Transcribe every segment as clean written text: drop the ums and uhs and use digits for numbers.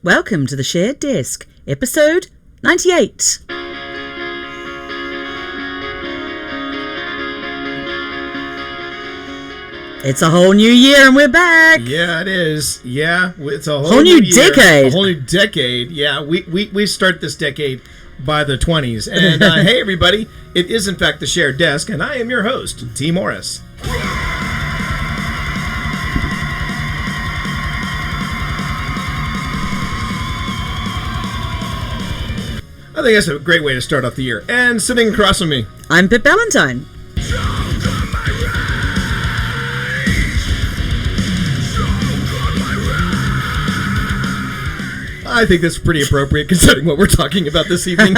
Welcome to the Shared Desk, episode 98. It's a whole new year and we're back. Yeah, it is. Yeah, it's a whole new decade. A whole new decade. Yeah, we start this decade by the 20s. And hey, everybody, it is in fact the Shared Desk, and I am your host, T. Morris. I think that's a great way to start off the year. And sitting across from me, I'm Pip Valentine. I think that's pretty appropriate considering what we're talking about this evening.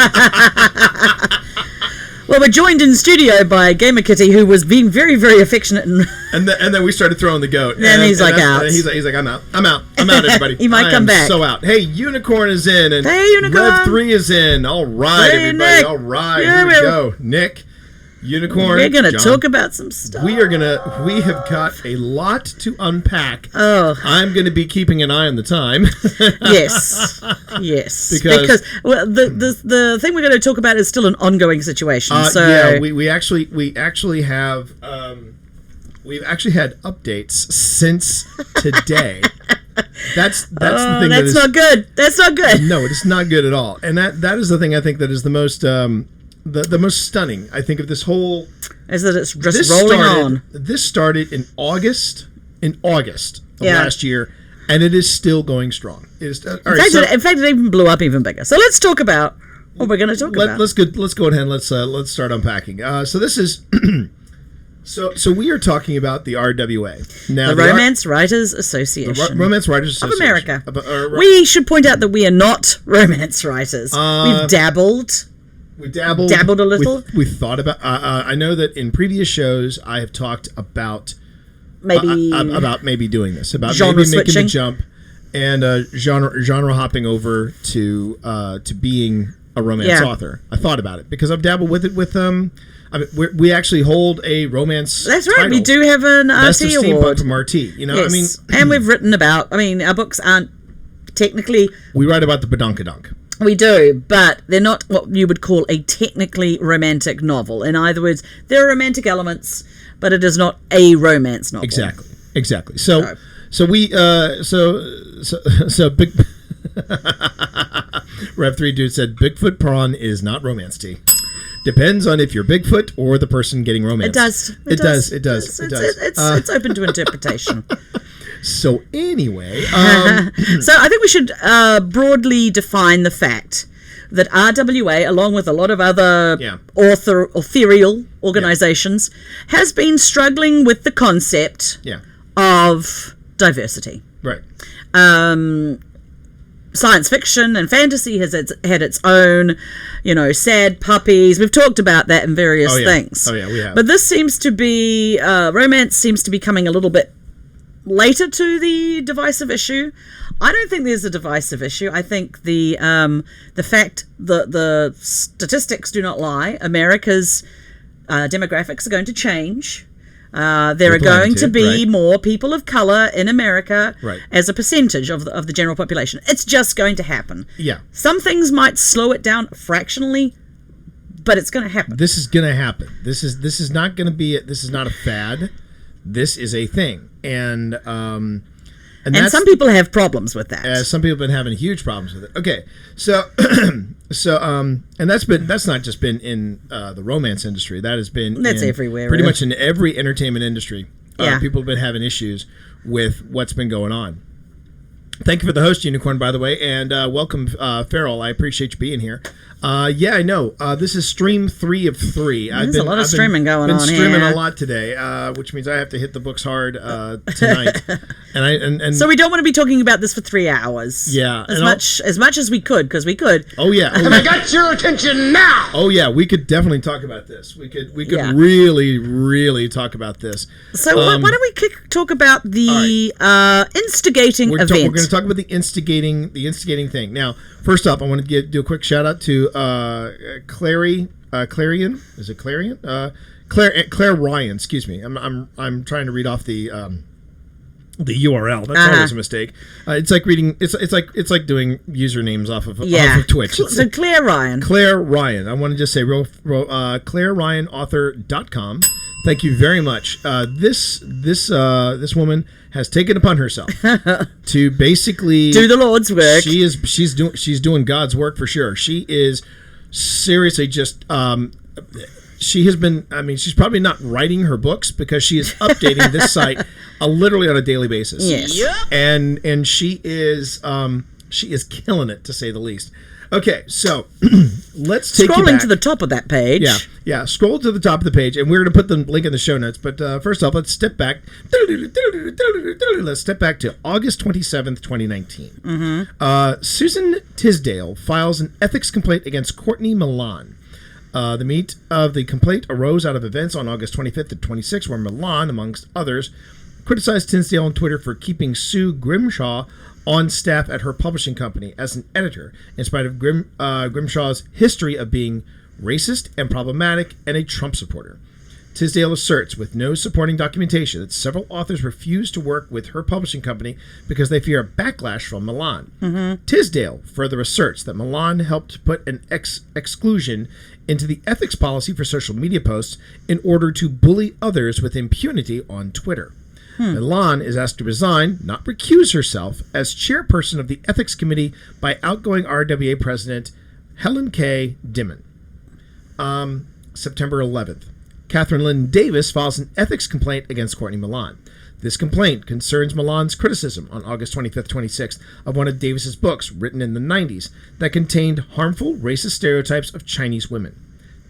Well, we're joined in studio by Gamer Kitty, who was being very, very affectionate. And then we started throwing the goat. And he's like out. He's like, I'm out, everybody. He might come back. So out. Hey, Unicorn is in. And hey, Unicorn. Rev 3 is in. All right, hey, everybody. Nick. All right, yeah, here we go. Nick, Unicorn, we're going to John. talk about some stuff. We have got a lot to unpack. Oh. I'm going to be keeping an eye on the time. Yes. Because well, the thing we're going to talk about is still an ongoing situation. Yeah, we actually have we've actually had updates since today. That's the thing. That's not good. That's not good. No, it is not good at all. And that is the thing I think that is the most the most stunning, I think, of this whole is that it's just rolling on. This started in August of last year, and it is still going strong. It is, in fact, it even blew up even bigger. So let's talk about what we're going to talk about. Let's go ahead and let's start unpacking. So this is so we are talking about the RWA now. The Romance Writers Association. The Romance Writers Association of America. We should point out that we are not romance writers. We've dabbled. We dabbled a little. We thought about. I know that in previous shows I have talked about maybe doing this, about genre maybe making switching. the jump and genre hopping over to being a romance author. I thought about it because I've dabbled with it with I mean, we actually hold a romance. That's right. title. We do have an Best RT of award from RT. You know, yes. I mean, and we've written about. I mean, our books aren't technically. We write about the badonkadonk. We do, but they're not what you would call a technically romantic novel. In other words, there are romantic elements, but it is not a romance novel. Exactly. So we big Rev 3 dude said Bigfoot prawn is not romance tea. Depends on if you're Bigfoot or the person getting romance. It does. It's open to interpretation. So anyway, so I think we should broadly define the fact that RWA, along with a lot of other authorial organizations, has been struggling with the concept of diversity. Right. Science fiction and fantasy has had its own, sad puppies. We've talked about that in various things. Oh yeah, we have. But this seems to be romance seems to be coming a little bit later to the divisive issue. I don't think there's a divisive issue. I think the fact that the statistics do not lie. America's demographics are going to change. There are going to be more people of color in America as a percentage of the general population. It's just going to happen. Yeah. Some things might slow it down fractionally, but it's going to happen. This is going to happen. This is not going to be. This is not a fad. This is a thing. And some people have problems with that. Some people have been having huge problems with it. Okay, so and that's not just been in the romance industry. That's everywhere. Pretty much in every entertainment industry. People have been having issues with what's been going on. Thank you for the host, Unicorn, by the way, and welcome, Farrell. I appreciate you being here. Yeah, I know. This is stream 3 of 3. There's a lot of streaming going on here. Been streaming a lot today, which means I have to hit the books hard tonight. and so we don't want to be talking about this for 3 hours. Yeah, as much as we could, because we could. Oh yeah, I got your attention now. Oh yeah, we could definitely talk about this. We could really talk about this. So why don't we talk about the instigating event? We're going to talk about the instigating thing. Now, first off, I want to do a quick shout out to Clarion. Is it Clarion? Claire Ryan. Excuse me. I'm trying to read off the the URL. That's always a mistake. It's like reading. It's like doing usernames off of Twitch. So Claire Ryan. Claire Ryan. I want to just say, ClaireRyanAuthor.com. Thank you very much. This woman has taken upon herself to basically do the Lord's work. She's doing God's work for sure. She is seriously just. She has been, she's probably not writing her books because she is updating this site literally on a daily basis. Yes. Yep. And she is killing it, to say the least. Okay, so let's take you back. To the top of that page. Yeah. Scroll to the top of the page, and we're going to put the link in the show notes. But first off, let's step back. Let's step back to August 27th, 2019. Mm-hmm. Susan Tisdale files an ethics complaint against Courtney Milan. The meat of the complaint arose out of events on August 25th and 26th, where Milan, amongst others, criticized Tisdale on Twitter for keeping Sue Grimshaw on staff at her publishing company as an editor, in spite of Grimshaw's history of being racist and problematic and a Trump supporter. Tisdale asserts, with no supporting documentation, that several authors refuse to work with her publishing company because they fear a backlash from Milan. Mm-hmm. Tisdale further asserts that Milan helped put an exclusion into the ethics policy for social media posts in order to bully others with impunity on Twitter. Milan is asked to resign, not recuse herself, as chairperson of the ethics committee by outgoing RWA president Helen K. Dimon. September 11th. Catherine Lynn Davis files an ethics complaint against Courtney Milan. This complaint concerns Milan's criticism on August 25th, 26th of one of Davis's books, written in the 90s, that contained harmful racist stereotypes of Chinese women.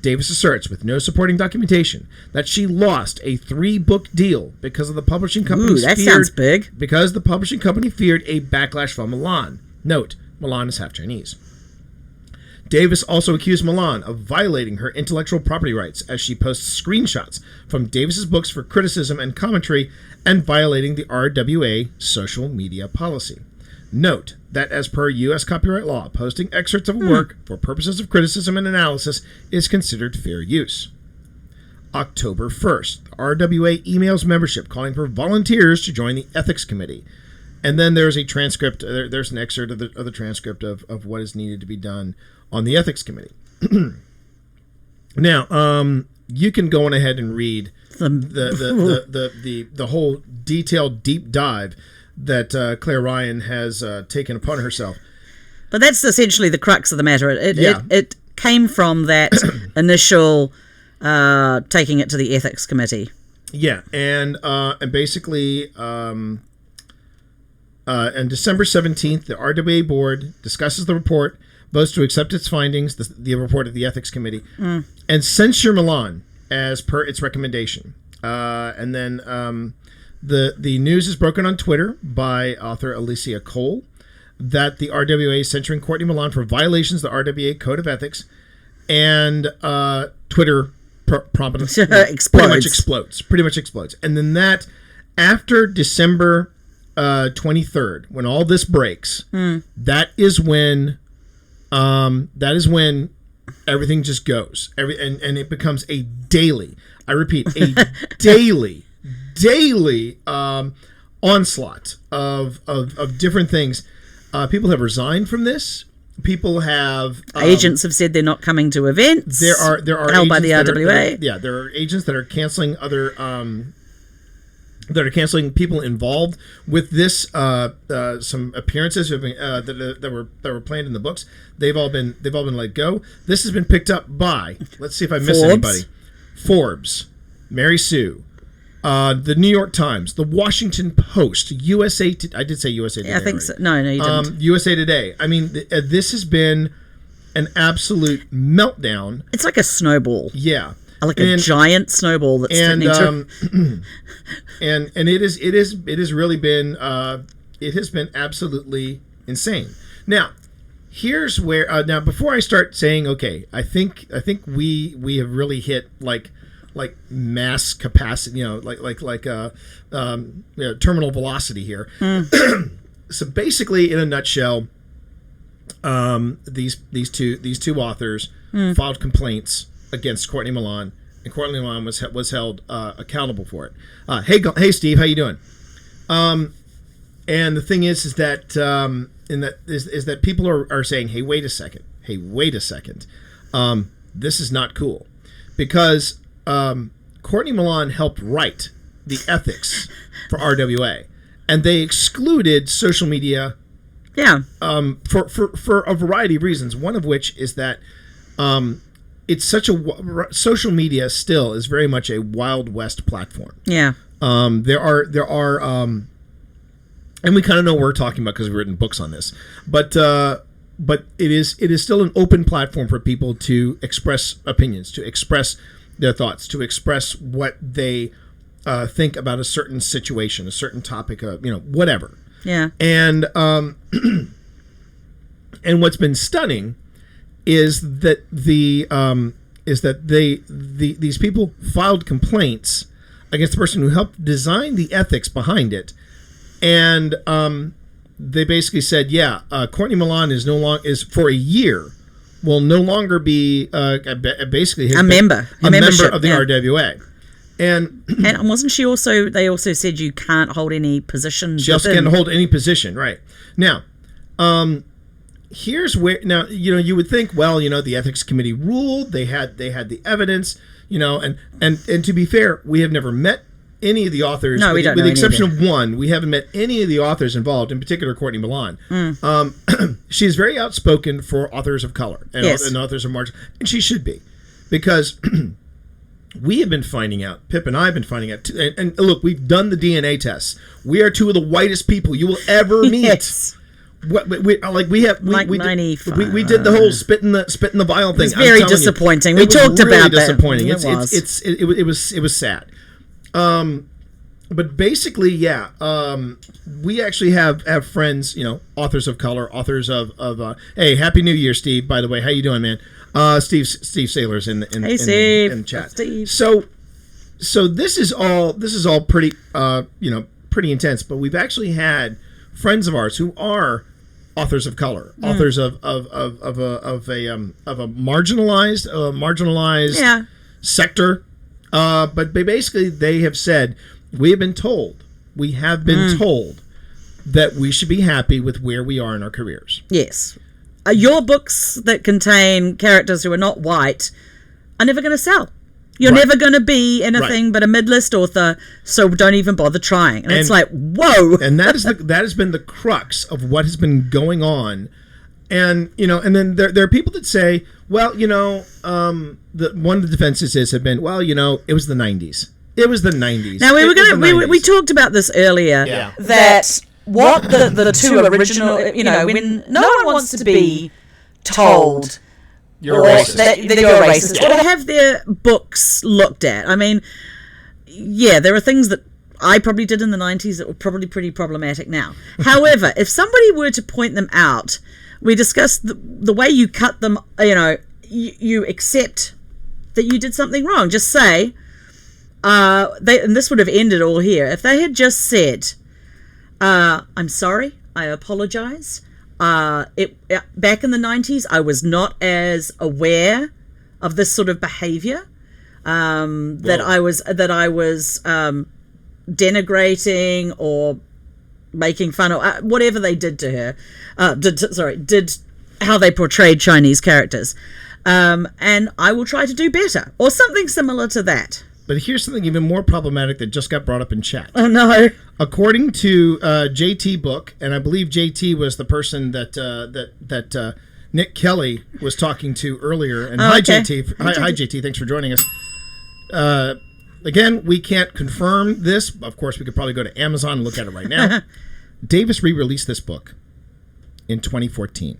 Davis asserts, with no supporting documentation, that she lost a 3-book deal because of the publishing company's sounds big. Because the publishing company feared a backlash from Milan. Note, Milan is half Chinese. Davis also accused Milan of violating her intellectual property rights as she posts screenshots from Davis's books for criticism and commentary and violating the RWA social media policy. Note that as per U.S. copyright law, posting excerpts of a work for purposes of criticism and analysis is considered fair use. October 1st, the RWA emails membership calling for volunteers to join the ethics committee. And then there's a transcript, there's an excerpt of the transcript of what is needed to be done on the ethics committee. Now, you can go on ahead and read the whole detailed deep dive that Claire Ryan has taken upon herself. But that's essentially the crux of the matter. It came from that initial taking it to the ethics committee. Yeah, and basically, on December 17th, the RWA board discusses the report, votes to accept its findings, the report of the ethics committee, and censure Milan as per its recommendation. And then the news is broken on Twitter by author Alicia Cole that the RWA is censuring Courtney Milan for violations of the RWA Code of Ethics, and Twitter promptly pretty much explodes. And then that, after December 23rd, when all this breaks, that is when everything just goes. And it becomes a daily, I repeat, a daily onslaught of different things. People have resigned from this. People have agents have said they're not coming to events. There are held by the RWA. There are agents that are canceling other that are canceling people involved with this. Some appearances have been, that were planned in the books. They've all been let go. This has been picked up by, let's see if I miss anybody. Forbes, Mary Sue, the New York Times, the Washington Post, USA. I did say USA Today. I think so. No, you didn't. USA Today. I mean, this has been an absolute meltdown. It's like a snowball. Yeah. Like a giant snowball that's and it has really been it has been absolutely insane. Now, here's where now before I start saying, okay, I think we have really hit like mass capacity, terminal velocity here. So basically, in a nutshell, these two authors filed complaints against Courtney Milan, and Courtney Milan was held accountable for it. Hey Steve, how you doing? And the thing is that is that people are saying, hey, wait a second. This is not cool, because Courtney Milan helped write the ethics for RWA, and they excluded social media. Yeah. For a variety of reasons. One of which is that it's social media still is very much a Wild West platform. Yeah. There are and we kind of know what we're talking about because we've written books on this, but it is still an open platform for people to express opinions, to express their thoughts, to express what they think about a certain situation, a certain topic, whatever. Yeah. And and what's been stunning is that these people filed complaints against the person who helped design the ethics behind it, and they basically said, Courtney Milan is for a year will no longer be basically a member of the RWA. And wasn't she also? They also said you can't hold any position. She also can't hold any position, right? Now, here's where you would think, the ethics committee ruled. They had the evidence, and to be fair, we have never met any of the authors. No, we don't. With the exception of one, we haven't met any of the authors involved. In particular, Courtney Milan. She's very outspoken for authors of color and authors of margin, and she should be, because. We have been finding out, Pip and I have been finding out, and look, we've done the DNA tests. We are two of the whitest people you will ever meet. Yes. We did the whole spit in the vial thing. It was very disappointing. We talked about that. Disappointing. It was sad. But basically, we actually have friends, authors of color, authors of hey, Happy New Year, Steve. By the way, how you doing, man? Steve Saylor's in the chat. Steve. So this is all pretty pretty intense. But we've actually had friends of ours who are authors of color, authors of a marginalized sector. But they have said we have been told that we should be happy with where we are in our careers. Yes. Your books that contain characters who are not white are never going to sell. You're never going to be anything but a mid-list author, so don't even bother trying. And it's like, whoa. And that has been the crux of what has been going on. And and then there are people that say, well, one of the defenses have been, it was the 90s. It was the 90s. Now we talked about this earlier. Yeah. That what the two original, when no one wants to be told you're racist. That you're racist, or to have their books looked at. I mean, there are things that I probably did in the 90s that were probably pretty problematic now. However, if somebody were to point them out, we discussed the way you cut them, you accept that you did something wrong. Just say, and this would have ended all here. If they had just said, I'm sorry, I apologize. Back in the 90s, I was not as aware of this sort of behavior, that I was denigrating or making fun of whatever they did to her. Did how they portrayed Chinese characters. And I will try to do better, or something similar to that. But here's something even more problematic that just got brought up in chat. Oh, no. According to JT Book, and I believe JT was the person that Nick Kelly was talking to earlier. And hi, JT. Hi, JT. Thanks for joining us. Again, we can't confirm this. Of course, we could probably go to Amazon and look at it right now. Davis re-released this book in 2014.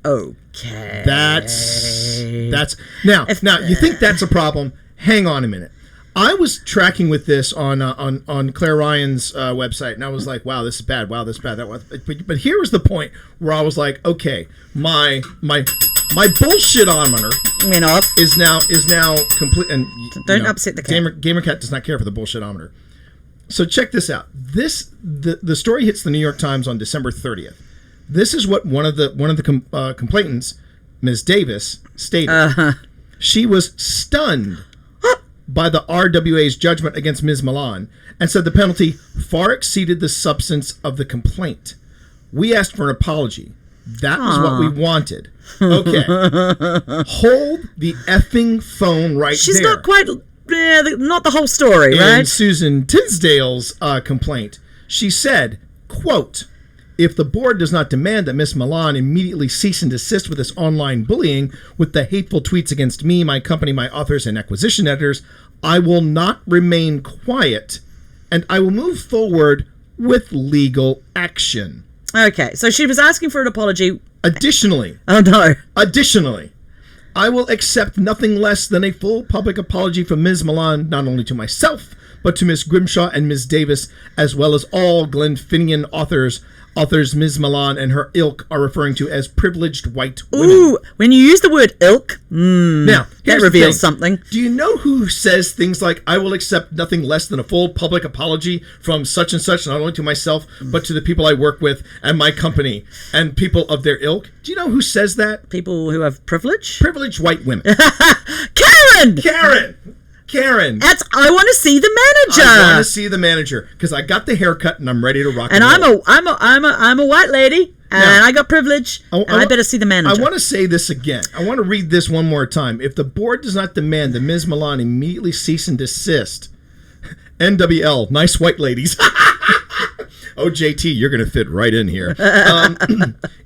Okay. That's now. You think that's a problem? Hang on a minute. I was tracking with this on Claire Ryan's website, and I was like, "Wow, this is bad. Wow, this is bad." That was, but here was the point where I was like, "Okay, my bullshitometer is now complete." And don't upset the cat. Gamercat does not care for the bullshitometer. So check this out. The story hits the New York Times on December 30th. This is what one of the complainants, Ms. Davis, stated. Uh-huh. She was stunned by the RWA's judgment against Ms. Milan and said the penalty far exceeded the substance of the complaint. We asked for an apology. That was what we wanted. Okay. Hold the effing phone right there. She's not quite... not the whole story, right? In Susan Tisdale's complaint, she said, quote, if the board does not demand that Ms. Milan immediately cease and desist with this online bullying with the hateful tweets against me, my company, my authors, and acquisition editors, I will not remain quiet, and I will move forward with legal action. Okay, so she was asking for an apology. Additionally, I will accept nothing less than a full public apology from Ms. Milan, not only to myself, but to Ms. Grimshaw and Ms. Davis, as well as all Glenfinnian authors Ms. Milan and her ilk are referring to as privileged white women. Ooh, when you use the word ilk, now, that reveals something. Do you know who says things like, I will accept nothing less than a full public apology from such and such, not only to myself, but to the people I work with and my company and people of their ilk? Do you know who says that? People who have privilege? Privileged white women. Karen! I want to see the manager. I want to see the manager because I got the haircut and I'm ready to rock and roll. I'm a white lady and now, I got privilege. I better see the manager. I want to say this again. I want to read this one more time. If the board does not demand that Ms. Milan immediately cease and desist, NWL, nice white ladies. Oh, JT, you're going to fit right in here.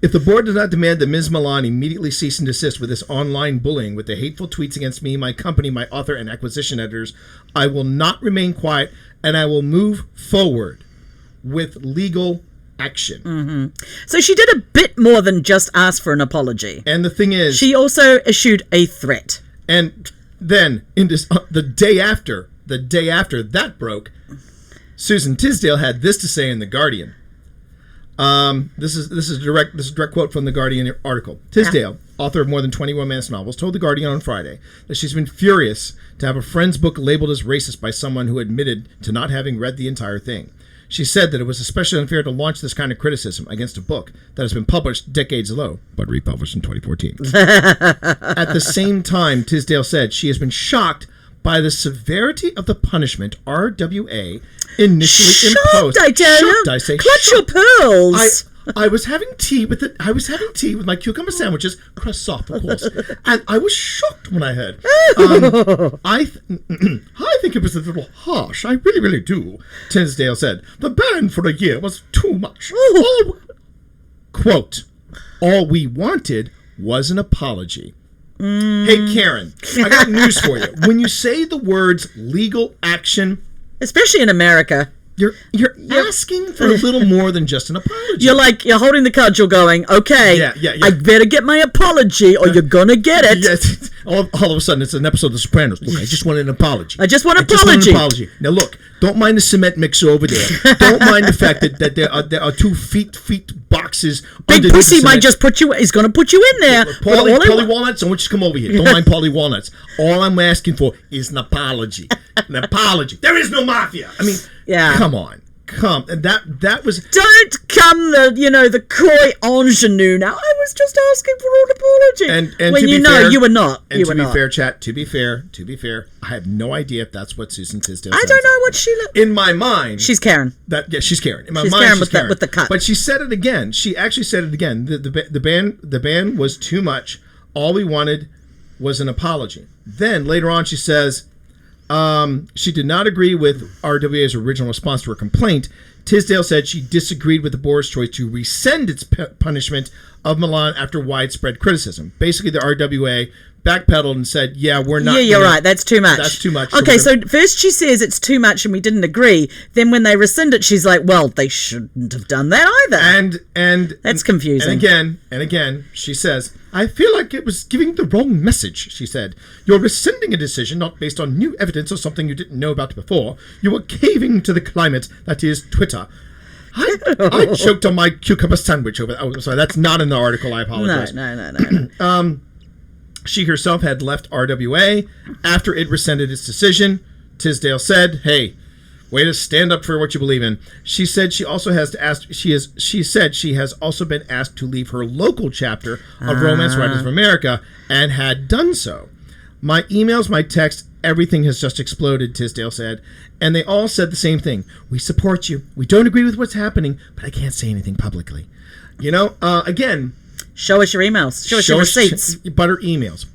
If the board does not demand that Ms. Milan immediately cease and desist with this online bullying with the hateful tweets against me, my company, my author, and acquisition editors, I will not remain quiet, and I will move forward with legal action. Mm-hmm. So she did a bit more than just ask for an apology. And the thing is... she also issued a threat. And then, the day after that broke... Susan Tisdale had this to say in The Guardian. This is a direct quote from The Guardian article. Tisdale, author of more than 20 romance novels, told The Guardian on Friday that she's been furious to have a friend's book labeled as racist by someone who admitted to not having read the entire thing. She said that it was especially unfair to launch this kind of criticism against a book that has been published decades ago, but republished in 2014. At the same time, Tisdale said she has been shocked by the severity of the punishment RWA initially imposed. I tell you. I say, clutch your pearls. I was having tea with my cucumber sandwiches, croissant, of course, and I was shocked when I heard. I think it was a little harsh. I really, really do. Tisdale said the ban for a year was too much. Quote: all we wanted was an apology. Hey, Karen, I got news for you. When you say the words legal action, especially in America, you're asking for a little more than just an apology. You're holding the cudgel going, okay, I better get my apology or you're gonna get it. Yes. All of a sudden, it's an episode of The Sopranos. Look, I just want an apology. I just want an apology. Now, look, don't mind the cement mixer over there. Don't mind the fact that there are 2 feet boxes. Big Pussy might just he's going to put you in there. Paulie Walnuts, I want you to come over here. Don't mind Paulie Walnuts. All I'm asking for is an apology. An apology. There is no mafia. I mean, come on. That was... Don't come the coy ingenue now. I was just asking for an apology. And when to you be know fair, you were not. And you to be fair, chat, to be fair, I have no idea if that's what Susan Tisdale said. I don't know what she... In my mind... She's Karen. She's Karen. In my mind, Karen she's Karen. With the cut. But she said it again. She actually said it again. The ban was too much. All we wanted was an apology. Then, later on, she says... she did not agree with RWA's original response to her complaint. Tisdale said she disagreed with the board's choice to rescind its punishment of Milan after widespread criticism. Basically, the RWA backpedaled and said, we're not... Yeah, you're right. That's too much. That's too much. Okay, so first she says it's too much and we didn't agree. Then when they rescind it, she's like, well, they shouldn't have done that either. And that's confusing. And again, she says, I feel like it was giving the wrong message, she said. You're rescinding a decision not based on new evidence or something you didn't know about before. You were caving to the climate that is Twitter. I choked on my cucumber sandwich over... Oh, sorry, that's not in the article. I apologize. No. She herself had left RWA after it rescinded its decision. Tisdale said, hey, way to stand up for what you believe in. She said she also has to ask... She said she has also been asked to leave her local chapter of Romance Writers of America and had done so. My emails, my texts, everything has just exploded, Tisdale said. And they all said the same thing. We support you. We don't agree with what's happening, but I can't say anything publicly. Again... Show us your emails. Show us your receipts. But her emails.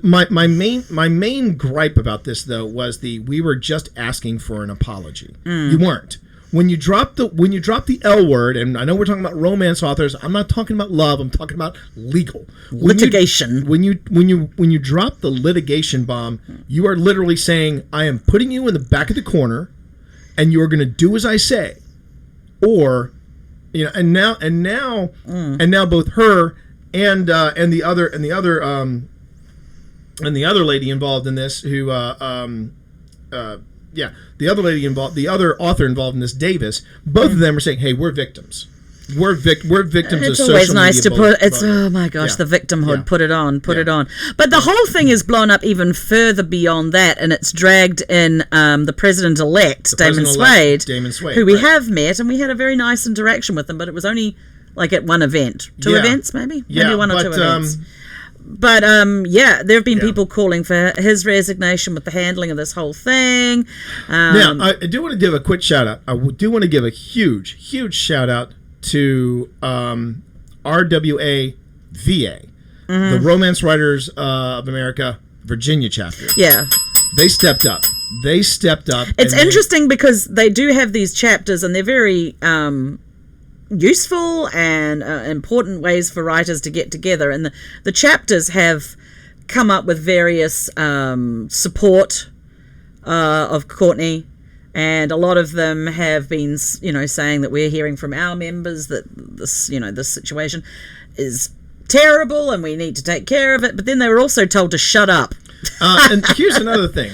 My main gripe about this, though, was we were just asking for an apology. You weren't. When you drop the L word, and I know we're talking about romance authors, I'm not talking about love. I'm talking about legal litigation. When you drop the litigation bomb, you are literally saying, I am putting you in the back of the corner, and you are going to do as I say, or and now both her and the other lady involved in this the other author involved in this, Davis, both of them are saying, hey, we're victims. We're victims of social media. It's always nice to put oh my gosh, the victimhood, put it on. But the whole thing is blown up even further beyond that, and it's dragged in the president-elect, Damon Swade, who we have met, and we had a very nice interaction with him, but it was only like at one event. Two events, maybe? Maybe one or two events. But, there have been people calling for his resignation with the handling of this whole thing. Now, I do want to give a quick shout-out. I do want to give a huge, huge shout-out to RWA VA, the Romance Writers of America Virginia chapter. Yeah. They stepped up. It's interesting because they do have these chapters, and they're very... useful and important ways for writers to get together, and the chapters have come up with various support of Courtney, and a lot of them have been saying that we're hearing from our members that this situation is terrible and we need to take care of it, but then they were also told to shut up. And here's another thing.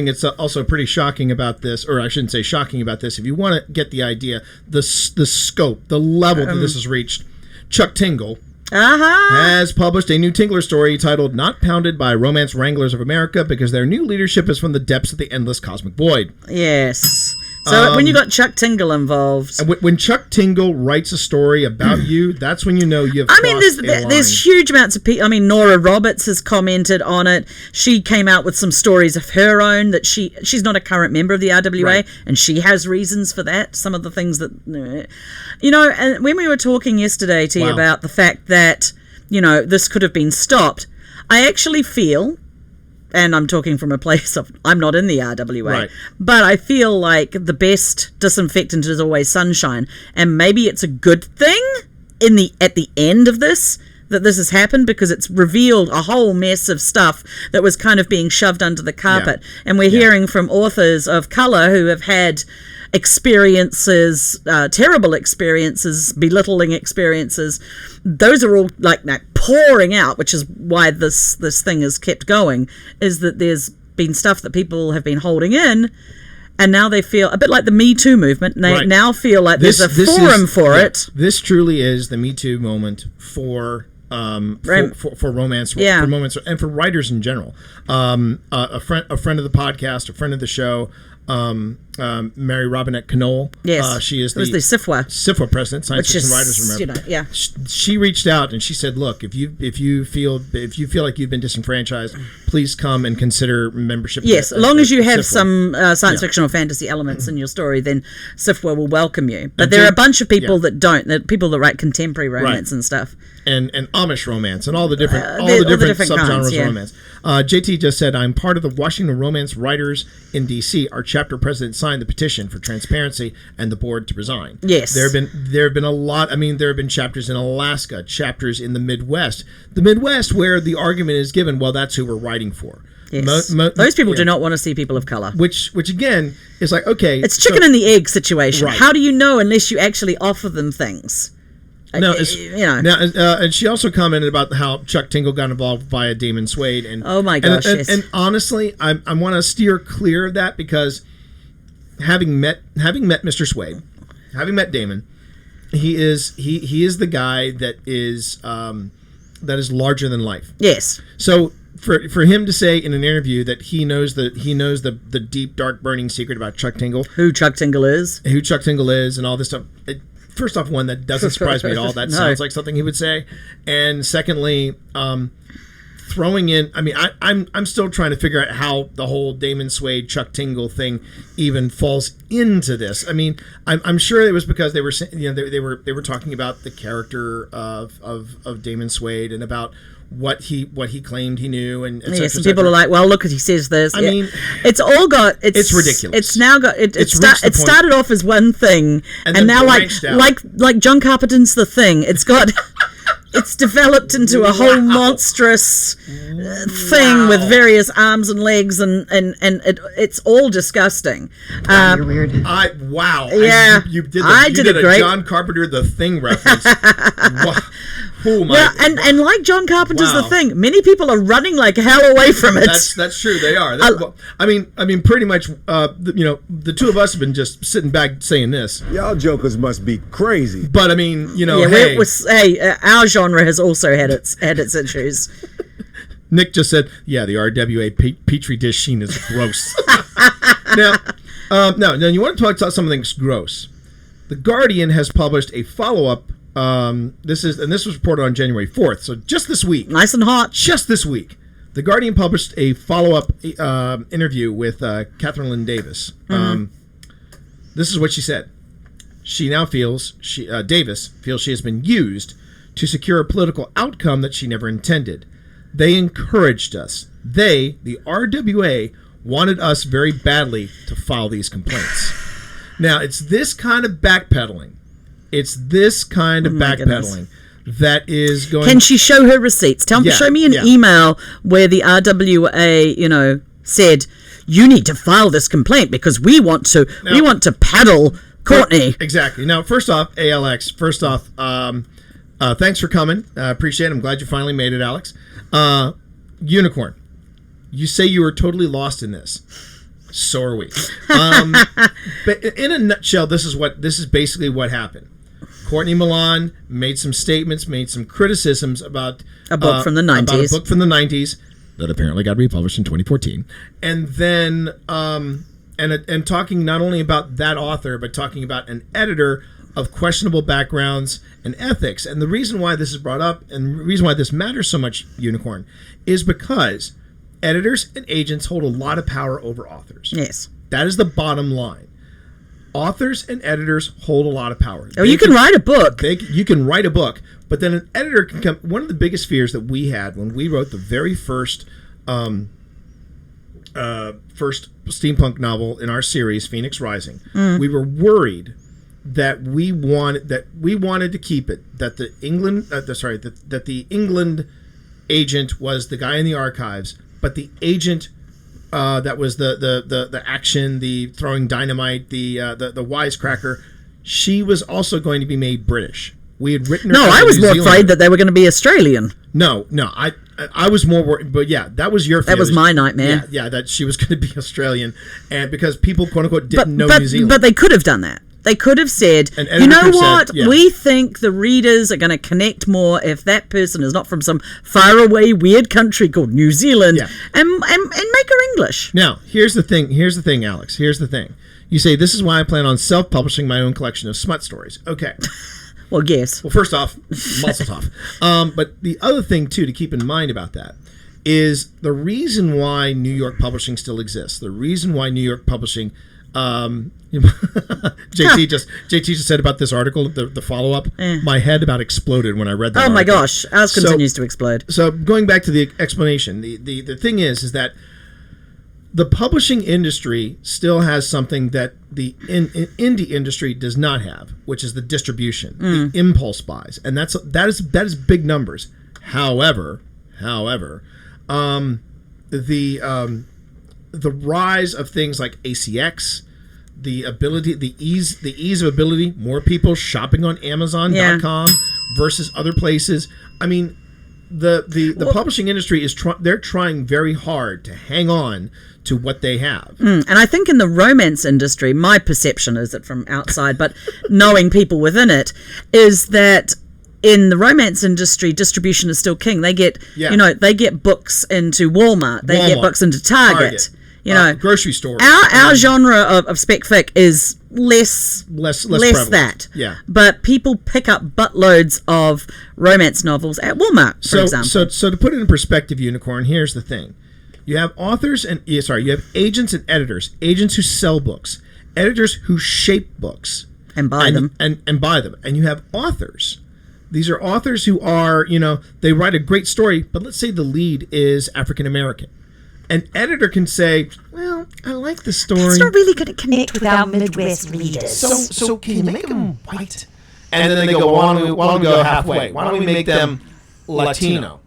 That's also pretty shocking about this, or I shouldn't say shocking about this. If you want to get the idea, the scope, the level that this has reached, Chuck Tingle has published a new Tingler story titled "Not Pounded by Romance Wranglers of America" because their new leadership is from the depths of the endless cosmic void. Yes. So when you got Chuck Tingle involved, and when Chuck Tingle writes a story about you, that's when you know you've. There's huge amounts of people. I mean, Nora Roberts has commented on it. She came out with some stories of her own that she's not a current member of the RWA, and she has reasons for that. Some of the things that and when we were talking yesterday, T, about the fact that this could have been stopped, I actually feel. And I'm talking from a place of, I'm not in the RWA, but I feel like the best disinfectant is always sunshine. And maybe it's a good thing at the end of this, that this has happened, because it's revealed a whole mess of stuff that was kind of being shoved under the carpet. Yeah. And we're hearing from authors of color who have had experiences, terrible experiences, belittling experiences. Those are all like that pouring out, which is why this thing is kept going, is that there's been stuff that people have been holding in, and now they feel a bit like the Me Too movement, and they now feel like there's a forum for it. This truly is the Me Too moment for romance, for romance, and for writers in general. A friend of the podcast, a friend of the show, Mary Robinette Knoll. Yes, she is the SFWA president, Science Fiction Writers Remember. She reached out and she said, "Look, if you feel like you've been disenfranchised, please come and consider membership." Yes, as long as you have some science fiction or fantasy elements in your story, then SFWA will welcome you. But there are a bunch of people that don't. That people that write contemporary romance and stuff. And Amish romance and all the different subgenres of romance. JT just said, "I'm part of the Washington Romance Writers in D.C. Our chapter president signed the petition for transparency and the board to resign." Yes, there have been a lot. I mean, there have been chapters in Alaska, chapters in the Midwest, where the argument is given, well, that's who we're writing for. Yes. Those people do not want to see people of color. Which again is like, okay, it's chicken and the egg situation. Right. How do you know unless you actually offer them things? No, and she also commented about how Chuck Tingle got involved via Damon Swade, and oh my gosh, and honestly, I want to steer clear of that, because having met Mr. Swade, having met Damon, he is the guy that is larger than life. Yes. So for him to say in an interview that he knows the deep, dark, burning secret about Chuck Tingle, who Chuck Tingle is, and all this stuff. First off, one, that doesn't surprise me at all. That sounds like something he would say. And secondly, throwing in. I mean, I'm still trying to figure out how the whole Damon Suede, Chuck Tingle thing even falls into this. I mean, I'm sure it was because they were, they were talking about the character of Damon Suede and about what he claimed he knew, and some people are like, well, look, he says this. I mean, it's all got it's ridiculous. It's now got it started off as one thing, and now like John Carpenter's The Thing. It's got it's developed into a whole monstrous thing with various arms and legs, and it's all disgusting. You're weird. Yeah, you did a great John Carpenter The Thing reference. Wow. Oh my. Well, and like John Carpenter's The Thing, many people are running like hell away from it. That's true. They are. I mean, pretty much. The two of us have been just sitting back saying this. Y'all jokers must be crazy. But I mean, our genre has also had its issues. Nick just said, "Yeah, the RWA Petri dish scene is gross." Now, you want to talk about something that's gross? The Guardian has published a follow-up. This was reported on January 4th, so just this week. Nice and hot. Just this week. The Guardian published a follow-up interview with Catherine Lynn Davis. This is what she said. She now feels, Davis feels she has been used to secure a political outcome that she never intended. They encouraged us. They, the RWA, wanted us very badly to file these complaints. Now, it's this kind of backpedaling. That is going. Can she show her receipts? Show me an email where the RWA, said, you need to file this complaint because we want to paddle Courtney. Exactly. Now, first off, ALX. Thanks for coming. Appreciate it. I'm glad you finally made it, Alex. Unicorn. You say you were totally lost in this. So are we. But in a nutshell, this is basically what happened. Courtney Milan made some statements, made some criticisms about a book from the 90s. About a book from the 90s that apparently got republished in 2014. And then and talking not only about that author, but talking about an editor of questionable backgrounds and ethics. And the reason why this is brought up and the reason why this matters so much, Unicorn, is because editors and agents hold a lot of power over authors. Yes. That is the bottom line. Authors and editors hold a lot of power. You can write a book. You can write a book, but then an editor can come. One of the biggest fears that we had when we wrote the very first steampunk novel in our series, Phoenix Rising, we were worried that we wanted to keep it. That the England agent was the guy in the archives, but the agent. That was the action, the throwing dynamite, the wisecracker. She was also going to be made British. We had written her. No, I was more afraid that they were going to be Australian. No, I was more worried. But yeah, that was your fear. That was my nightmare. Yeah, that she was going to be Australian, and because people quote unquote didn't know New Zealand. But they could have done that. They could have said, you know what, we think the readers are going to connect more if that person is not from some faraway weird country called New Zealand, and make her English. Now, here's the thing, Alex. Here's the thing. You say, this is why I plan on self-publishing my own collection of smut stories. Okay. Well, yes. Well, first off, mazel tov. But the other thing, too, to keep in mind about that is the reason why New York Publishing still exists, the reason why New York Publishing... JT just said about this article, the follow-up, my head about exploded when I read that article. My gosh, ours continues to explode. So going back to the explanation, the thing is that the publishing industry still has something that the indie industry does not have, which is the distribution, the impulse buys, and that is big numbers. However, the rise of things like ACX, the ease of ability, more people shopping on Amazon.com versus other places. I mean, the publishing industry is they're trying very hard to hang on to what they have. And I think in the romance industry, my perception is it from outside, but knowing people within it, is that in the romance industry, distribution is still king. They get, they get books into Walmart. They get books into Target. You know, grocery store. Our genre of spec fic is less prevalent. that. Yeah. But people pick up buttloads of romance novels at Walmart, for example. So to put it in perspective, Unicorn, here's the thing. You have you have agents and editors. Agents who sell books. Editors who shape books. And buy them. And buy them. And you have authors. These are authors who are, they write a great story, but let's say the lead is African American. An editor can say, well, I like the story. It's not really going to connect with our Midwest readers. So can you make them white? And then they go, why don't we go halfway? Why don't we make them Latino?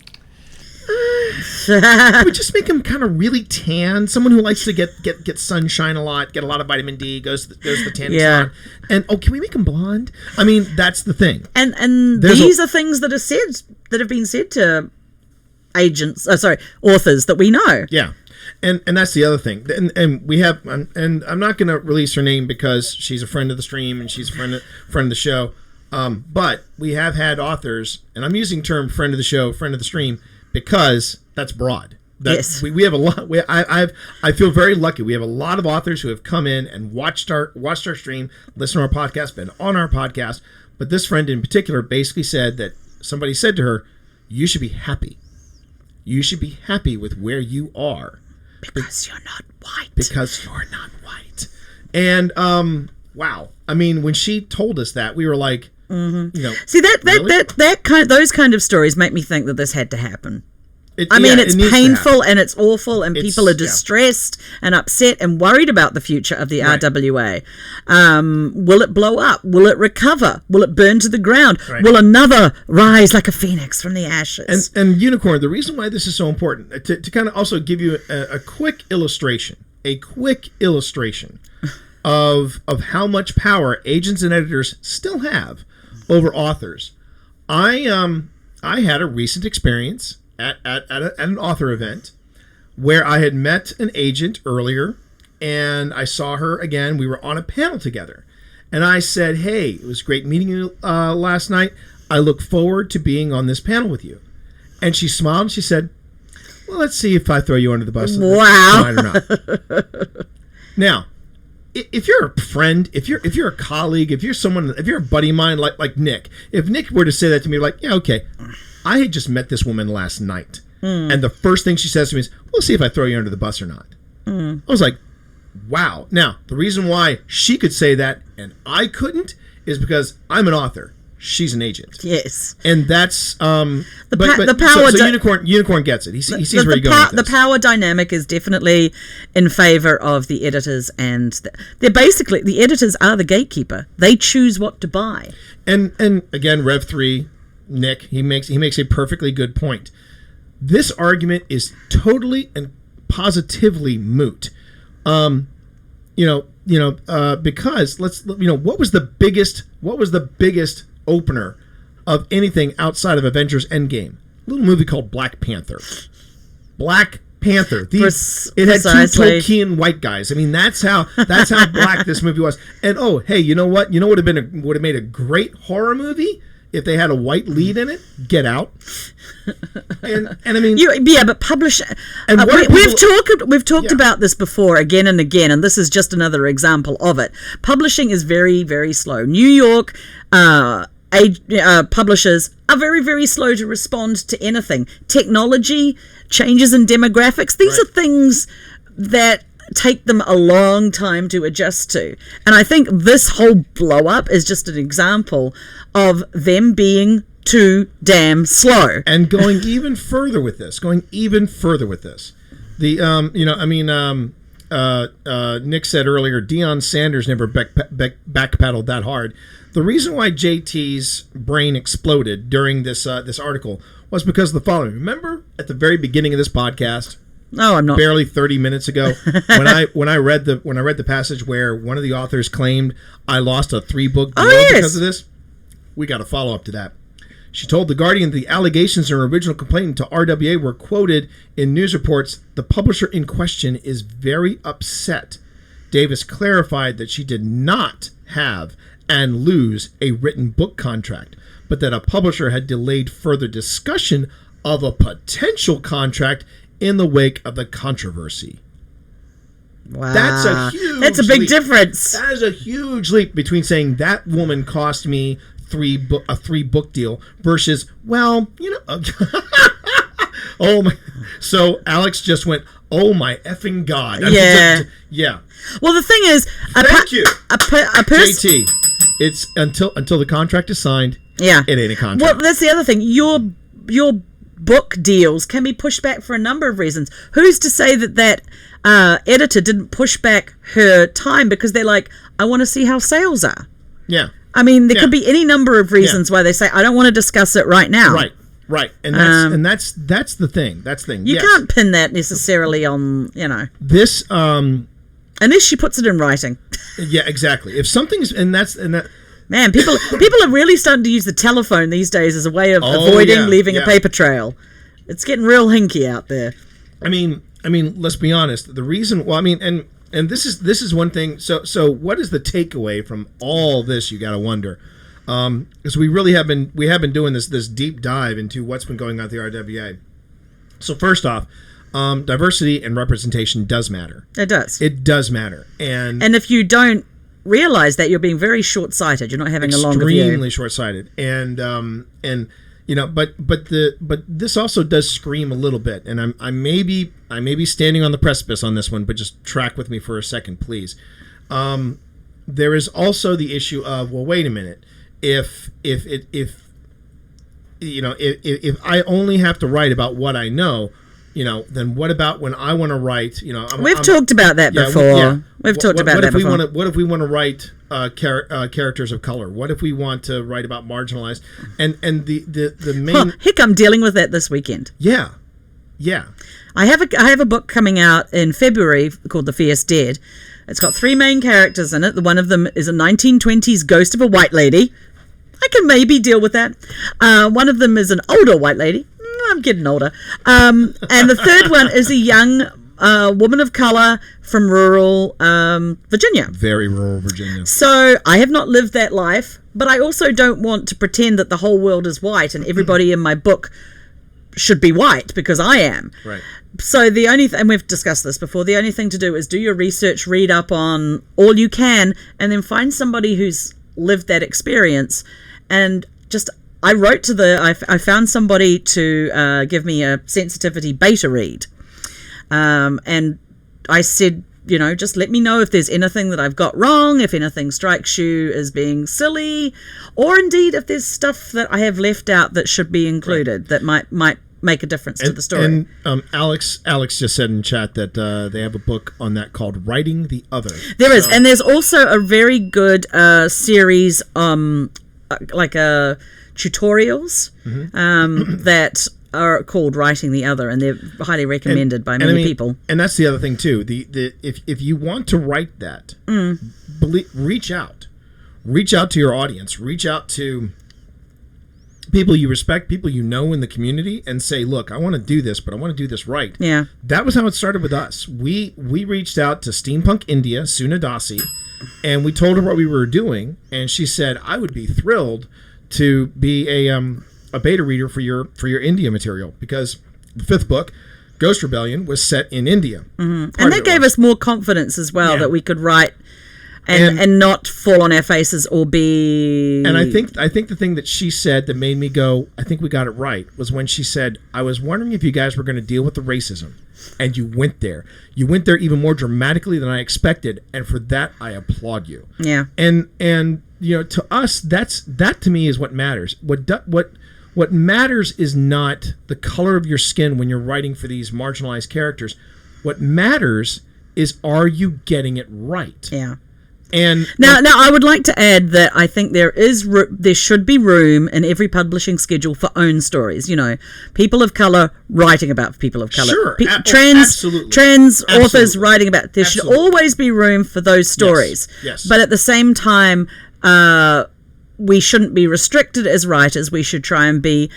We just make them kind of really tan. Someone who likes to get sunshine a lot, get a lot of vitamin D, goes to the tanning salon. And can we make them blonde? I mean, that's the thing. And these are things that have been said to authors that we know. Yeah. And that's the other thing. And we have, and I'm not going to release her name because she's a friend of the stream and she's a friend of the show. But we have had authors, and I'm using the term friend of the show, friend of the stream, because that's broad. Yes. We have a lot. I feel very lucky. We have a lot of authors who have come in and watched our stream, listened to our podcast, been on our podcast. But this friend in particular basically said that somebody said to her, "You should be happy. You should be happy with where you are because you're not white. Because you're not white." And wow. I mean, when she told us that, we were like, See those kind of stories make me think that this had to happen. It's it painful and it's awful and people are distressed and upset and worried about the future of the RWA. Will it blow up? Will it recover? Will it burn to the ground? Right. Will another rise like a phoenix from the ashes? And Unicorn, the reason why this is so important, to kind of also give you a quick illustration of how much power agents and editors still have over authors. I had a recent experience at an author event where I had met an agent earlier and I saw her again. We were on a panel together and I said, "Hey, it was great meeting you last night. I look forward to being on this panel with you." And she smiled and she said, "Well, let's see if I throw you under the bus tonight or not." Now, if you're a friend, if you're a colleague, if you're a buddy of mine like Nick, if Nick were to say that to me, like, yeah, okay, I had just met this woman last night, and the first thing she says to me is, "We'll see if I throw you under the bus or not." I was like, wow. Now, the reason why she could say that and I couldn't is because I'm an author. She's an agent. Yes. And that's the power. So Unicorn gets it. He sees where you're going with this. The power dynamic is definitely in favor of the editors, and they're basically, the editors are the gatekeeper. They choose what to buy. And again, Rev 3, Nick, he makes a perfectly good point. This argument is totally and positively moot. Because what was the biggest opener of anything outside of Avengers Endgame? A little movie called Black Panther. Black Panther. It had two Tolkien white guys. I mean, that's how black this movie was. And you know what? You know what would have made a great horror movie if they had a white lead in it? Get Out. And I mean, but publish. And we've talked about this before again and again, and this is just another example of it. Publishing is very, very slow. New York publishers are very, very slow to respond to anything. Technology, changes in demographics, these are things that take them a long time to adjust to. And I think this whole blow up is just an example of them being too damn slow. And going even further with this. Nick said earlier, Deion Sanders never backpedaled that hard. The reason why JT's brain exploded during this article was because of the following. Remember at the very beginning of this podcast? No, I'm not. Barely 30 minutes ago, when I read the passage where one of the authors claimed I lost a 3-book deal because of this, we got a follow up to that. She told The Guardian the allegations in her original complaint to RWA were quoted in news reports. The publisher in question is very upset. Davis clarified that she did not have and lose a written book contract, but that a publisher had delayed further discussion of a potential contract in the wake of the controversy. Wow. That's a huge That's a big leap. difference. That is a huge leap between saying that woman cost me a 3-book deal versus, well, oh my. So Alex just went, oh my effing God. Yeah. Well, the thing is, Thank you. a person. JT, it's until the contract is signed. Yeah. It ain't a contract. Well, that's the other thing. Your book deals can be pushed back for a number of reasons. Who's to say that editor didn't push back her time because they're like, I want to see how sales are. Yeah. I mean, there could be any number of reasons why they say, I don't want to discuss it right now. Right. And that's the thing. That's the thing. You can't pin that necessarily on, This unless she puts it in writing. Yeah, exactly. If something's Man, people are really starting to use the telephone these days as a way of avoiding leaving a paper trail. It's getting real hinky out there. I mean, let's be honest. The reason, and this is one thing. So what is the takeaway from all this? You got to wonder, because we have been doing this deep dive into what's been going on at the RWA. So first off, diversity and representation does matter. It does. It does matter, and if you don't realize that, you're being very short-sighted. You're not having a longer view. Extremely short-sighted, and but this also does scream a little bit, and I may be standing on the precipice on this one, but just track with me for a second, please. There is also the issue of, well, wait a minute, if I only have to write about what I know, then what about when I want to write? We've talked about that before. We've talked about that before. What if we want to write characters of color? What if we want to write about marginalized? And the main heck, I'm dealing with that this weekend. Yeah. I have a book coming out in February called The Fierce Dead. It's got 3 main characters in it. One of them is a 1920s ghost of a white lady. I can maybe deal with that. One of them is an older white lady. I'm getting older. And the third one is a young woman of color from rural Virginia. Very rural Virginia. So I have not lived that life, but I also don't want to pretend that the whole world is white and everybody in my book should be white because I am. Right. So the only and we've discussed this before, the only thing to do is do your research, read up on all you can, and then find somebody who's lived that experience. And just I wrote to I found somebody to give me a sensitivity beta read, and I said, just let me know if there's anything that I've got wrong, if anything strikes you as being silly, or indeed if there's stuff that I have left out that should be included that might make a difference to the story. And Alex just said in chat that they have a book on that called Writing the Other. There is, and there's also a very good series, like tutorials that are called Writing the Other, and they're highly recommended by many people. And that's the other thing too. If you want to write that, reach out to your audience, reach out to people you respect, people you know in the community, and say, look, I want to do this, but I want to do this right. Yeah. That was how it started with us. We reached out to Steampunk India, Suna Dasi, and we told her what we were doing, and she said, I would be thrilled to be a beta reader for your India material, because the 5th book, Ghost Rebellion, was set in India. And that gave us more confidence as well, that we could write and not fall on our faces or be... And I think the thing that she said that made me go, I think we got it right, was when she said, I was wondering if you guys were going to deal with the racism. And you went there. You went there even more dramatically than I expected, and for that, I applaud you. Yeah. And to us, that to me is what matters. What matters is not the color of your skin when you're writing for these marginalized characters. What matters is, are you getting it right? Yeah. And now I would like to add that I think there should be room in every publishing schedule for own stories. People of color writing about people of color. Sure, trans authors writing about. There should always be room for those stories. Yes. But at the same time, we shouldn't be restricted as writers. We should try and be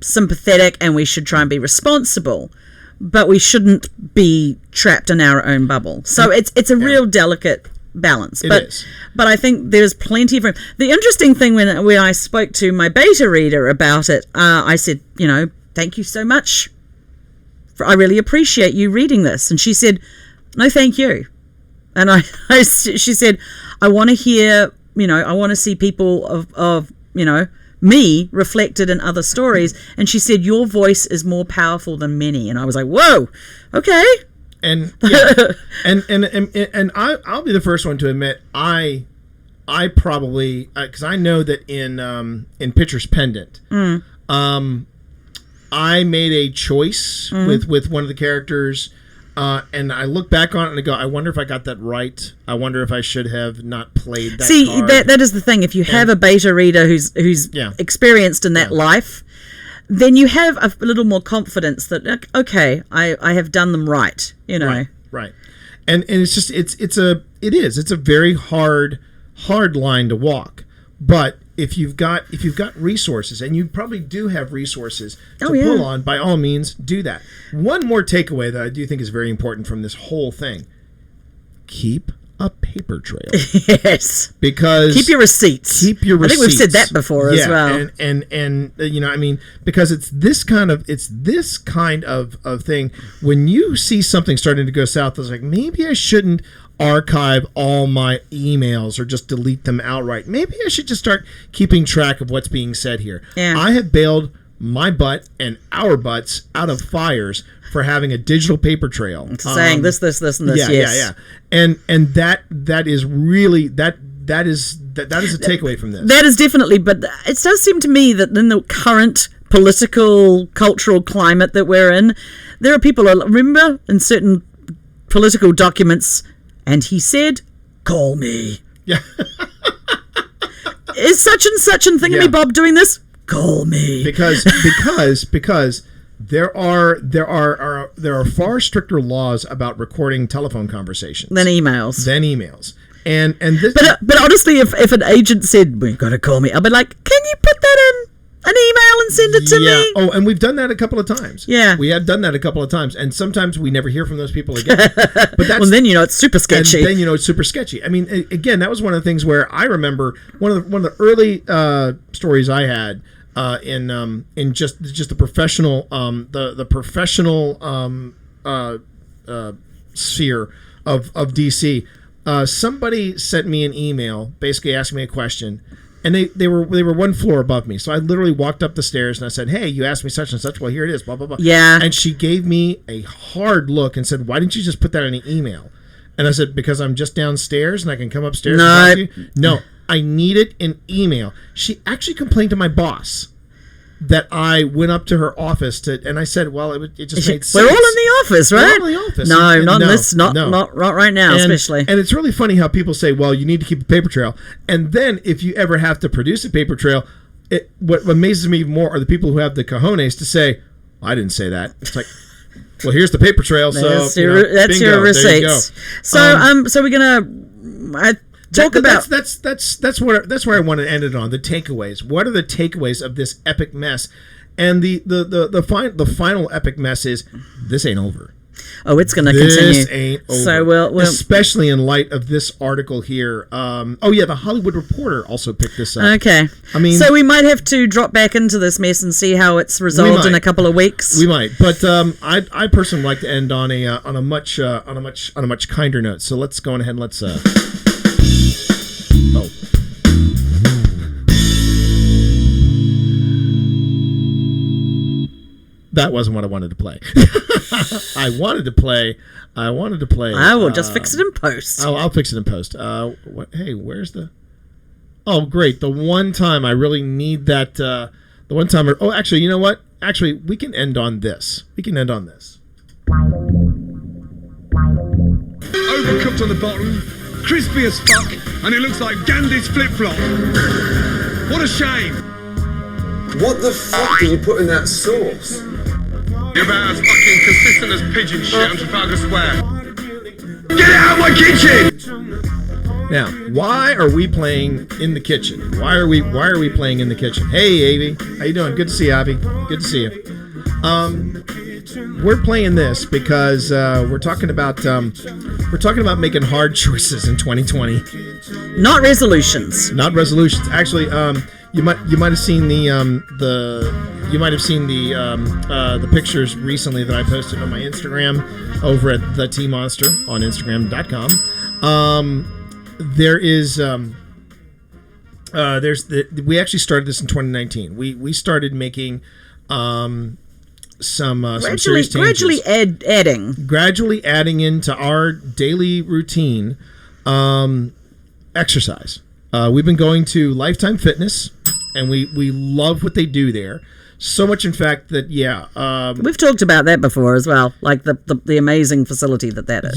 sympathetic, and we should try and be responsible. But we shouldn't be trapped in our own bubble. So it's a real delicate balance. But I think there's plenty of room. The interesting thing when I spoke to my beta reader about it, I said, thank you so much. I really appreciate you reading this. And she said, no thank you. And she said, I want to hear, I want to see people of me reflected in other stories. And she said, your voice is more powerful than many. And I was like, whoa, okay. And yeah, and I'll be the first one to admit I probably, because I know that in Pitcher's Pendant, I made a choice with one of the characters, and I look back on it and I go, I wonder if I got that right. I wonder if I should have not played that See, card. that is the thing. If you have a beta reader who's experienced in that life, then you have a little more confidence that, okay, I have done them right, Right. And it's just it's a very hard line to walk. But if you've got resources, and you probably do have resources to pull on, by all means do that. One more takeaway that I do think is very important from this whole thing: keep a paper trail. Yes. Because keep your receipts. I think we've said that before as well. And because it's this kind of thing. When you see something starting to go south, it's like, maybe I shouldn't archive all my emails or just delete them outright. Maybe I should just start keeping track of what's being said here. Yeah. I have bailed my butt and our butts out of fires for having a digital paper trail, saying this, and this. Yeah. And that is really that is a takeaway from this. That is definitely, but it does seem to me that in the current political, cultural climate that we're in, there are people, remember, in certain political documents, and he said, "Call me." Yeah. Is such and such and Thingamy Bob doing this? Call me. Because there are far stricter laws about recording telephone conversations than emails. And this, but honestly, if an agent said, "We've got to call me," I'll be like, "Can you put that in an email and send it to me?" Oh, and we've done that a couple of times. Yeah, we have done that a couple of times, and sometimes we never hear from those people again. But that's, well, then it's super sketchy. I mean, again, that was one of the things where I remember one of the early stories I had. In just the professional sphere of DC, somebody sent me an email basically asking me a question, and they were one floor above me. So I literally walked up the stairs and I said, "Hey, you asked me such and such. Well, here it is. Blah blah blah." Yeah. And she gave me a hard look and said, "Why didn't you just put that in an email?" And I said, "Because I'm just downstairs and I can come upstairs." No. And talk to you. No. I need it in email. She actually complained to my boss that I went up to her office and I said, well, it just made sense. We're all in the office, right? We're all in the office. No, not in this, not right now, especially. And it's really funny how people say, well, you need to keep a paper trail. And then if you ever have to produce a paper trail, what amazes me more are the people who have the cojones to say, I didn't say that. It's like, well, here's the paper trail. That's So that's your receipts. So we're gonna talk about that's where I want to end it on the takeaways. What are the takeaways of this epic mess? And the final epic mess is this ain't over. Oh, it's going to continue. This ain't over. So we'll especially in light of this article here. The Hollywood Reporter also picked this up. Okay. I mean, so we might have to drop back into this mess and see how it's resolved in a couple of weeks. We might, but I personally like to end on a much kinder note. So let's go on ahead and let's. That wasn't what I wanted to play. I wanted to play. I will just fix it in post. I'll fix it in post. Hey, where's the? Oh, great! The one time I really need that. The one time. Oh, actually, you know what? Actually, we can end on this. Overcooked on the bottom, crispy as fuck, and it looks like Gandhi's flip-flop. What a shame. What the fuck did you put in that sauce? You're about as fucking consistent as pigeon shit on Trafalgar Square. Get out of my kitchen! Now, why are we playing in the kitchen? Why are we playing in the kitchen? Hey, Avi, how you doing? Good to see you, Avi. Good to see you. We're playing this because we're talking about making hard choices in 2020. Not resolutions. Actually, You might have seen the pictures recently that I posted on my Instagram over at the T Monster on Instagram.com. We actually started this in 2019. We started making some serious changes. Gradually adding into our daily routine exercise. We've been going to Lifetime Fitness, and we love what they do there. So much, in fact, that we've talked about that before as well, like the amazing facility that is.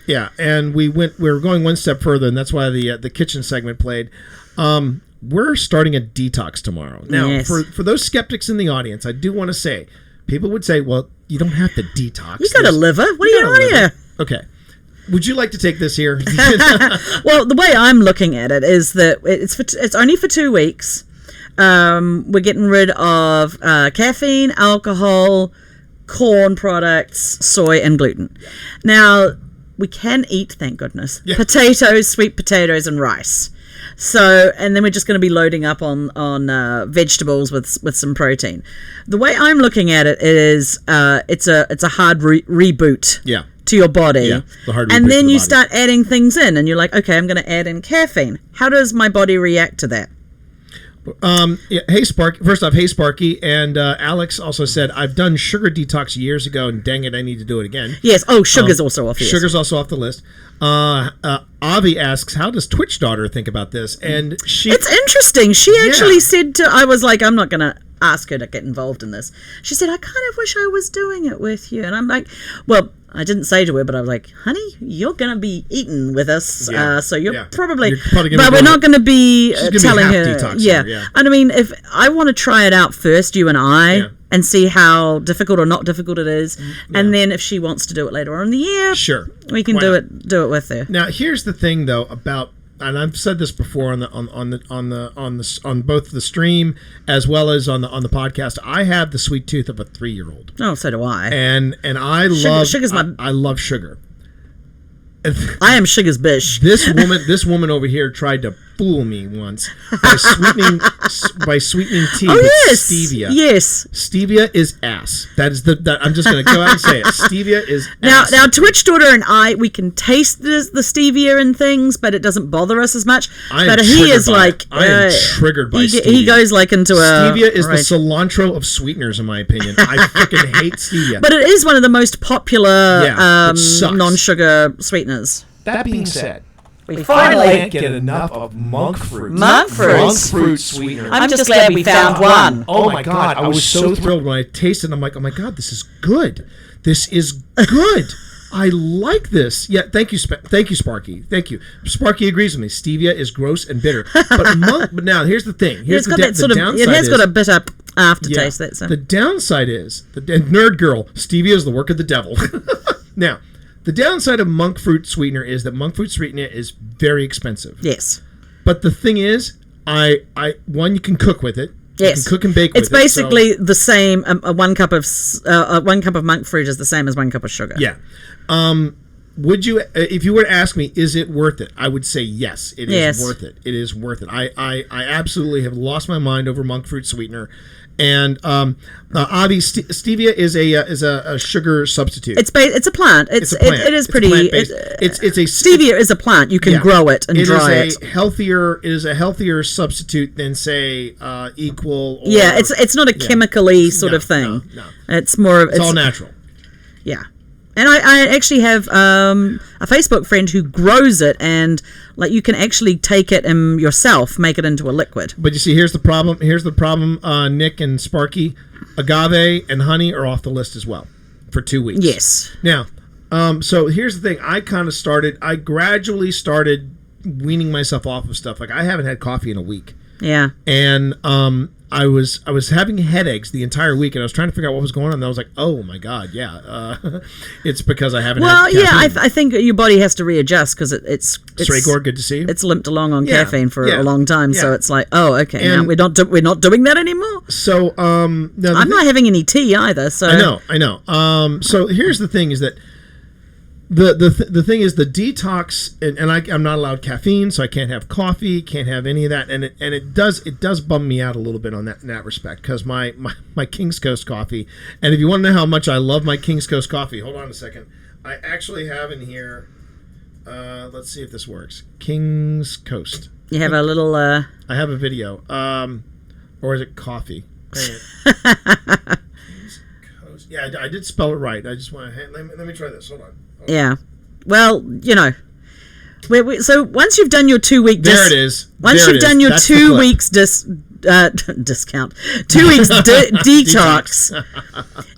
Yeah, and we were going one step further, and that's why the kitchen segment played. We're starting a detox tomorrow. Now, yes. for those skeptics in the audience, I do want to say, people would say, well, you don't have to detox. You got a liver. What are you on here? Okay. Would you like to take this here? Well, the way I'm looking at it is that it's only for 2 weeks. We're getting rid of caffeine, alcohol, corn products, soy, and gluten. Now, we can eat, thank goodness, potatoes, sweet potatoes, and rice. So, and then we're just going to be loading up on vegetables with some protein. The way I'm looking at it is it's a hard reboot. Yeah. To your body, the hard and then you start adding things in, and you're like, okay, I'm going to add in caffeine. How does my body react to that? Hey Sparky. First off, hey Sparky, and Alex also said, I've done sugar detox years ago, and dang it, I need to do it again. Yes. Oh, sugar's also off. Yes. Sugar's also off the list. Avi asks, how does Twitch daughter think about this? And it's interesting. She actually said I was like, I'm not going to ask her to get involved in this. She said, I kind of wish I was doing it with you. And I'm like, well, I didn't say to her, but I was like, honey, you're going to be eating with us. So you're probably but we're not going to be telling her. And I mean, if I want to try it out first, you and I, and see how difficult or not difficult it is. And then if she wants to do it later on in the year, sure, we can do it with her. Now, here's the thing though about, and I've said this before on both the stream as well as on the podcast. I have the sweet tooth of a 3-year-old. Oh, so do I. And I love I love sugar. I am sugar's bitch. This woman over here tried to fool me once by sweetening tea with stevia. Yes, stevia is ass. That is I'm just going to go out and say it. Stevia is ass. Now, Twitch daughter and I, we can taste the stevia and things, but it doesn't bother us as much. I am triggered by stevia. He goes like into stevia is the cilantro of sweeteners, in my opinion. I fucking hate stevia. But it is one of the most popular non-sugar sweeteners. That being said, we finally can't get enough of monk fruit. Monk fruit sweetener. I'm just glad we found one. Oh my god, I was so thrilled when I tasted it. I'm like, oh my god, this is good. This is good. I like this. Yeah, thank you, Sparky. Thank you. Sparky agrees with me. Stevia is gross and bitter. But now here's the thing. Here's the downside. It has got a bitter aftertaste. The downside is the nerd girl. Stevia is the work of the devil. Now. The downside of monk fruit sweetener is that monk fruit sweetener is very expensive. Yes. But the thing is, you can cook with it. Yes. You can cook and bake with it. It's basically the same. 1 cup of monk fruit is the same as 1 cup of sugar. Yeah. Would you, if you were to ask me, is it worth it? I would say yes. It is worth it. It is worth it. I absolutely have lost my mind over monk fruit sweetener. And obviously, stevia is a sugar substitute. It's a plant. It is pretty. Stevia is a plant. You can grow it and dry it. It is a healthier substitute than say equal. Or, it's not a chemically sort of thing. No. It's more. It's all natural. Yeah. And I actually have a Facebook friend who grows it, and like you can actually take it and yourself make it into a liquid. But you see, here's the problem. Nick and Sparky, agave and honey are off the list as well for 2 weeks. Yes. Now, so here's the thing. I gradually started weaning myself off of stuff. Like I haven't had coffee in a week. Yeah. And I was having headaches the entire week, and I was trying to figure out what was going on. And I was like, "Oh my god, it's because I haven't." Well, I think your body has to readjust because it's Straycore, good to see you. It's limped along on caffeine for a long time, so it's like, oh, okay, and now we're not doing that anymore. So, I'm not having any tea either. So I know. So here's the thing: is that the thing is the detox, and I'm not allowed caffeine, so I can't have coffee, can't have any of that, and it does bum me out a little bit on that in that respect, because my King's Coast coffee, and if you want to know how much I love my King's Coast coffee, hold on a second. I actually have in here. Let's see if this works. King's Coast. You have a little. I have a video. Or is it coffee? King's Coast. Yeah, I did spell it right. I just want to. Let me try this. Hold on. Yeah. Well, so once you've done your 2 week there it is. Once there you've done your 2 weeks discount, 2 weeks detox,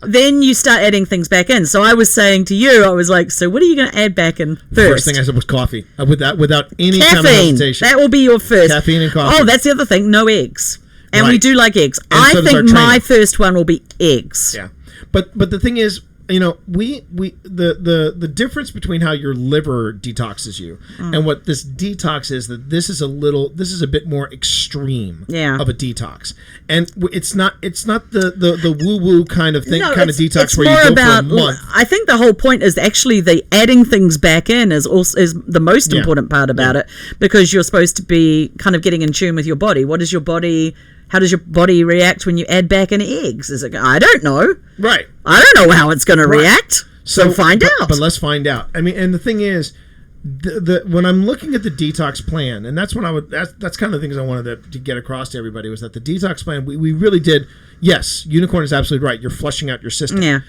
then you start adding things back in. So I was saying to you, I was like, so what are you going to add back in first? The first thing I said was coffee. Without any caffeine. Kind of hesitation. That will be your first. Caffeine and coffee. Oh, that's the other thing. No eggs. And right. we do like eggs. And I so think my first one will be eggs. Yeah. But the thing is, the difference between how your liver detoxes you and what this detox is, that this is a bit more extreme of a detox, and it's not the woo woo kind of thing, kind of detox where you go for a month. I think the whole point is actually the adding things back in is the most important part about it, because you're supposed to be kind of getting in tune with your body. How does your body react when you add back in eggs? I don't know. Right. I don't know how it's going to react. So find out. But let's find out. I mean, and the thing is, when I'm looking at the detox plan, and that's what that's kind of the things I wanted to get across to everybody, was that the detox plan, we really did. Yes, Unicorn is absolutely right. You're flushing out your system. Yeah.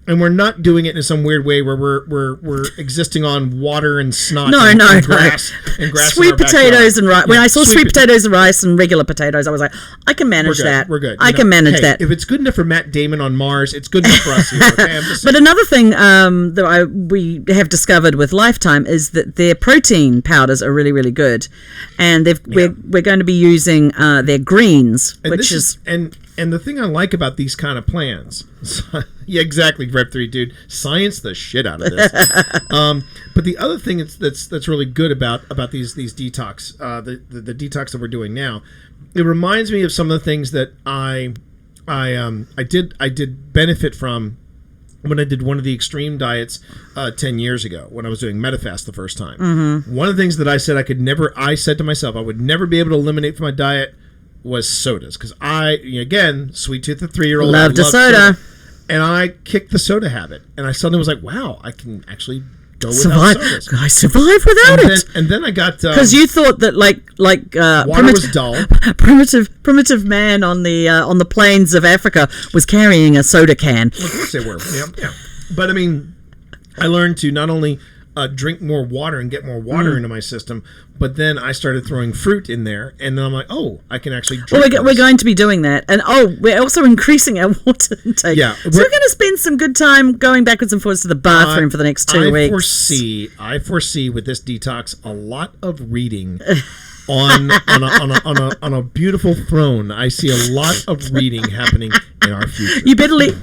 And we're not doing it in some weird way where we're existing on water and snot and grass and grass. Sweet potatoes and rice. When I saw sweet potatoes and rice and regular potatoes, I was like, I can manage that. We're good. I can manage that. If it's good enough for Matt Damon on Mars, it's good enough for us here. Okay? But another thing that we have discovered with Lifetime is that their protein powders are really, really good, and we're going to be using their greens, and the thing I like about these kind of plans, yeah, exactly, Rep 3, dude, science the shit out of this. But the other thing that's really good about these detox, the detox that we're doing now, it reminds me of some of the things that I did benefit from when I did one of the extreme diets 10 years ago, when I was doing Metafast the first time. Mm-hmm. One of the things that I said I said to myself I would never be able to eliminate from my diet was sodas, because sweet tooth of 3-year-old, loved a soda, and I kicked the soda habit, and I suddenly was like, wow, I can actually go without sodas. I survive without it. And then I got because you thought that water was dull. Primitive man on the plains of Africa was carrying a soda can. Well, of course they were. Yeah. But I mean, I learned to not only drink more water and get more water into my system, but then I started throwing fruit in there, and then I'm like, I can actually drink. Well, we're going to be doing that, and we're also increasing our water intake. Yeah, so we're going to spend some good time going backwards and forwards to the bathroom for the next 2 weeks. I foresee with this detox a lot of reading. On a beautiful throne, I see a lot of reading happening in our future. You better let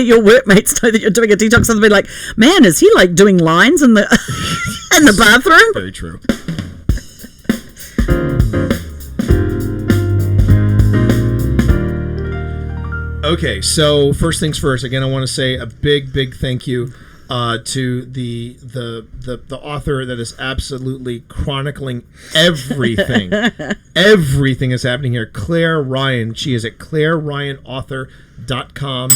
your workmates know that you're doing a detox, and they'll be like, "Man, is he doing lines in the in the bathroom?" Very true. Okay, so first things first. Again, I want to say a big thank you to the author that is absolutely chronicling everything. Everything is happening here. Claire Ryan. She is at ClaireRyanAuthor.com.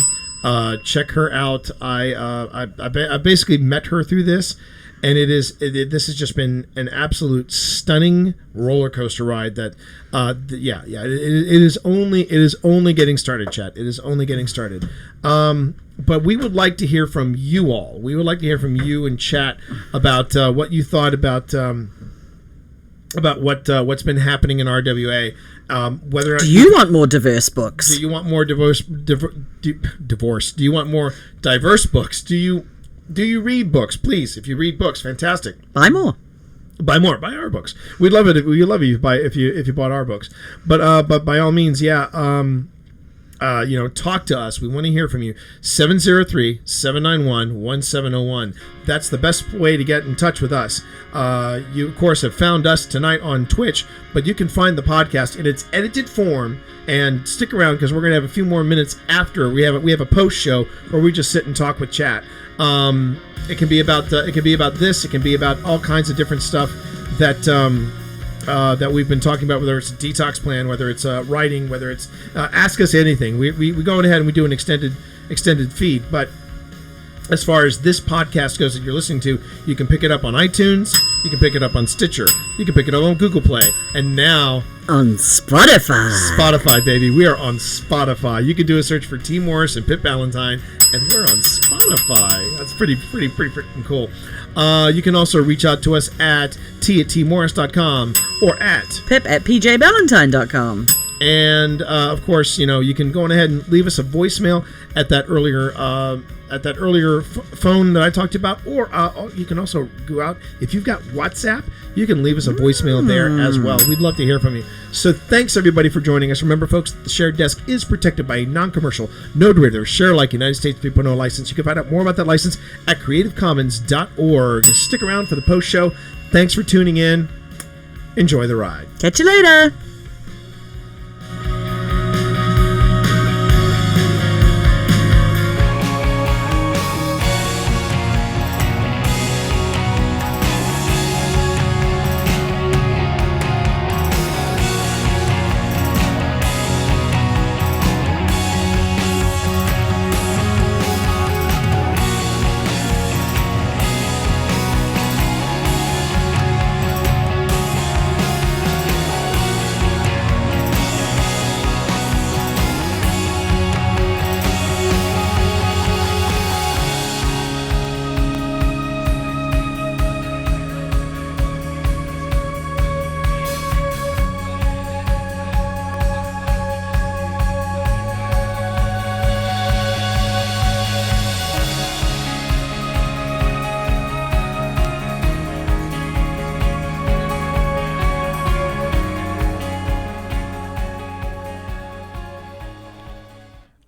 Check her out. I basically met her through this, and this has just been an absolute stunning roller coaster ride. That it is only getting started, chat. It is only getting started. But we would like to hear from you all. We would like to hear from you in chat about what you thought about what's been happening in RWA. Whether do you want more diverse books? Do you want more divorce? Do you want more diverse books? Do you read books? Please, if you read books, fantastic. Buy more. Buy more. Buy our books. We'd love it. We'd love it if you bought our books. But by all means, talk to us. We want to hear from you. 703-791-1701. That's the best way to get in touch with us. You, of course, have found us tonight on Twitch, but you can find the podcast in its edited form. And stick around, because we're going to have a few more minutes after. We have a post show where we just sit and talk with chat. It can be about this. It can be about all kinds of different stuff that that we've been talking about. Whether it's a detox plan, whether it's writing, whether it's ask us anything. We go ahead and we do an extended feed. But as far as this podcast goes that you're listening to, you can pick it up on iTunes. You can pick it up on Stitcher. You can pick it up on Google Play. And now on Spotify. Spotify, baby. We are on Spotify. You can do a search for T. Morris and Pip Valentine, and we're on Spotify. That's pretty freaking cool. You can also reach out to us at t@tmorris.com or at pip@pjvalentine.com. And of course, you can go on ahead and leave us a voicemail at that earlier phone that I talked about, or you can also go out if you've got WhatsApp. You can leave us a voicemail there as well. We'd love to hear from you. So thanks everybody for joining us. Remember, folks, the Shared Desk is protected by a non-commercial, no derivative, share-alike United States 3.0 license. You can find out more about that license at creativecommons.org. Stick around for the post show. Thanks for tuning in. Enjoy the ride. Catch you later.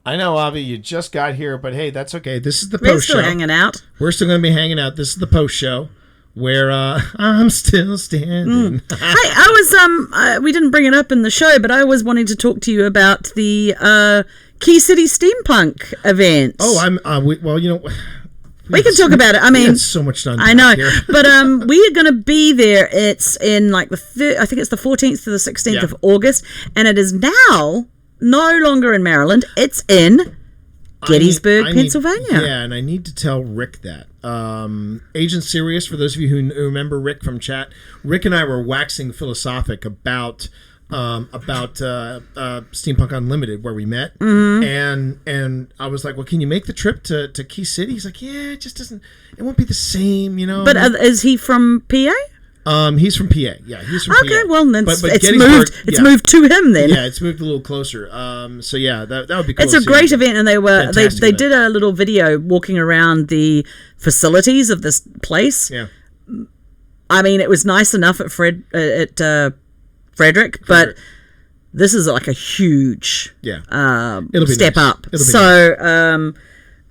I know, Avi, you just got here, but hey, that's okay. This is the We're post show. still hanging out. We're still going to be hanging out. This is the post show where I'm still standing. I was we didn't bring it up in the show, but I was wanting to talk to you about the Key City Steampunk event. Oh, we can talk about it. I mean, it's so much done. I know, here. but we are going to be there. It's in like I think it's the 14th to the 16th of August, and it is now no longer in Maryland. It's in Gettysburg, Pennsylvania. And I need to tell Rick that. Agent Sirius, for those of you who remember Rick from chat, Rick and I were waxing philosophic about Steampunk Unlimited, where we met, and I was like, well, can you make the trip to Key City? He's like, yeah, it won't be the same, But is he from PA? He's from PA. Yeah, he's from PA. Okay, well, then but it's moved. It's moved to him then. Yeah, it's moved a little closer. So yeah, that would be cool. It's a great event, and they did a little video walking around the facilities of this place. Yeah, I mean, it was nice enough at Frederick, but this is like a huge step up.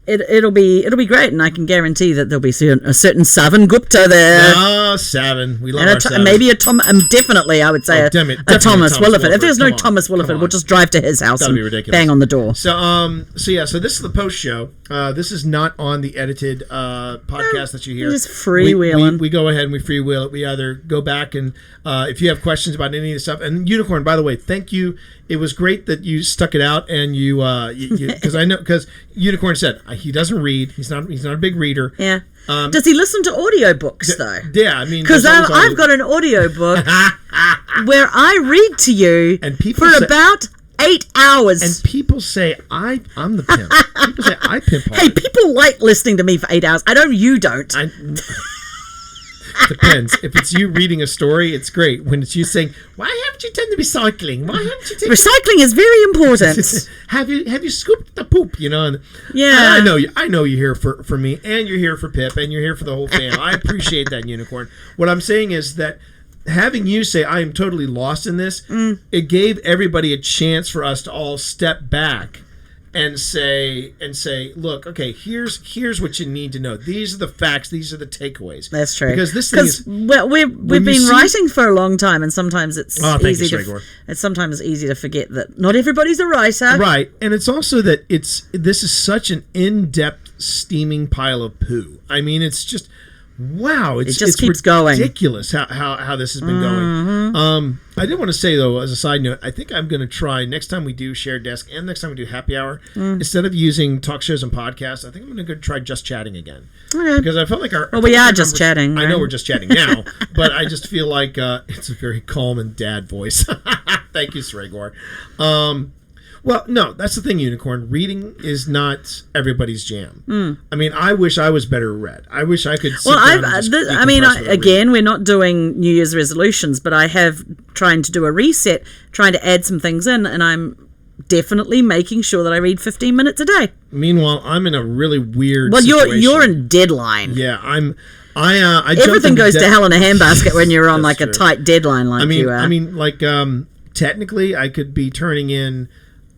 It'll be great, and I can guarantee that there'll be a certain Savan Gupta there. Oh, Savan, we love our Savan. Maybe definitely, I would say a Thomas Williford. If there's no Thomas Williford, we'll just drive to his house and bang on the door. So this is the post show. This is not on the edited podcast that you hear. Just freewheeling. We go ahead and we freewheel it. We either go back and if you have questions about any of the stuff. And Unicorn, by the way, thank you. It was great that you stuck it out and you because Unicorn said he doesn't read. He's not a big reader. Yeah. Does he listen to audiobooks though? Yeah, I mean, because I've got an audiobook where I read to you about 8 hours. And people say I'm the pimp. People say I pimp hard. Hey, people like listening to me for 8 hours. I know you don't. Depends. If it's you reading a story, it's great. When it's you saying, "Why haven't you done the recycling? Why haven't you taken recycling is very important. have you scooped the poop? Yeah. I know you're here for me, and you're here for Pip, and you're here for the whole fam. I appreciate that, Unicorn. What I'm saying is that having you say I am totally lost in this, it gave everybody a chance for us to all step back and say, look, okay, here's what you need to know. These are the facts. These are the takeaways. That's true. Because this thing is, we've been writing for a long time, and sometimes it's easy to forget that not everybody's a writer. Right, and it's also that this is such an in-depth steaming pile of poo. I mean, it's just wow. It just keeps going. Ridiculous how this has been going. I did want to say though, as a side note, I think I'm going to try next time we do Shared Desk and next time we do Happy Hour, instead of using talk shows and podcasts, I think I'm going to go try Just Chatting again. Okay. Because I felt like we are just chatting. I know we're just chatting now, but I just feel like it's a very calm and dad voice. Thank you, Sregor. Well, no, that's the thing, Unicorn. Reading is not everybody's jam. I mean, I wish I was better read. I wish I could. We're not doing New Year's resolutions, but I have trying to do a reset, trying to add some things in, and I'm definitely making sure that I read 15 minutes a day. Meanwhile, I'm in a really weird situation. You're in deadline. Yeah, everything goes to hell in a handbasket when you're on like a tight deadline you are. I mean, like technically, I could be turning in.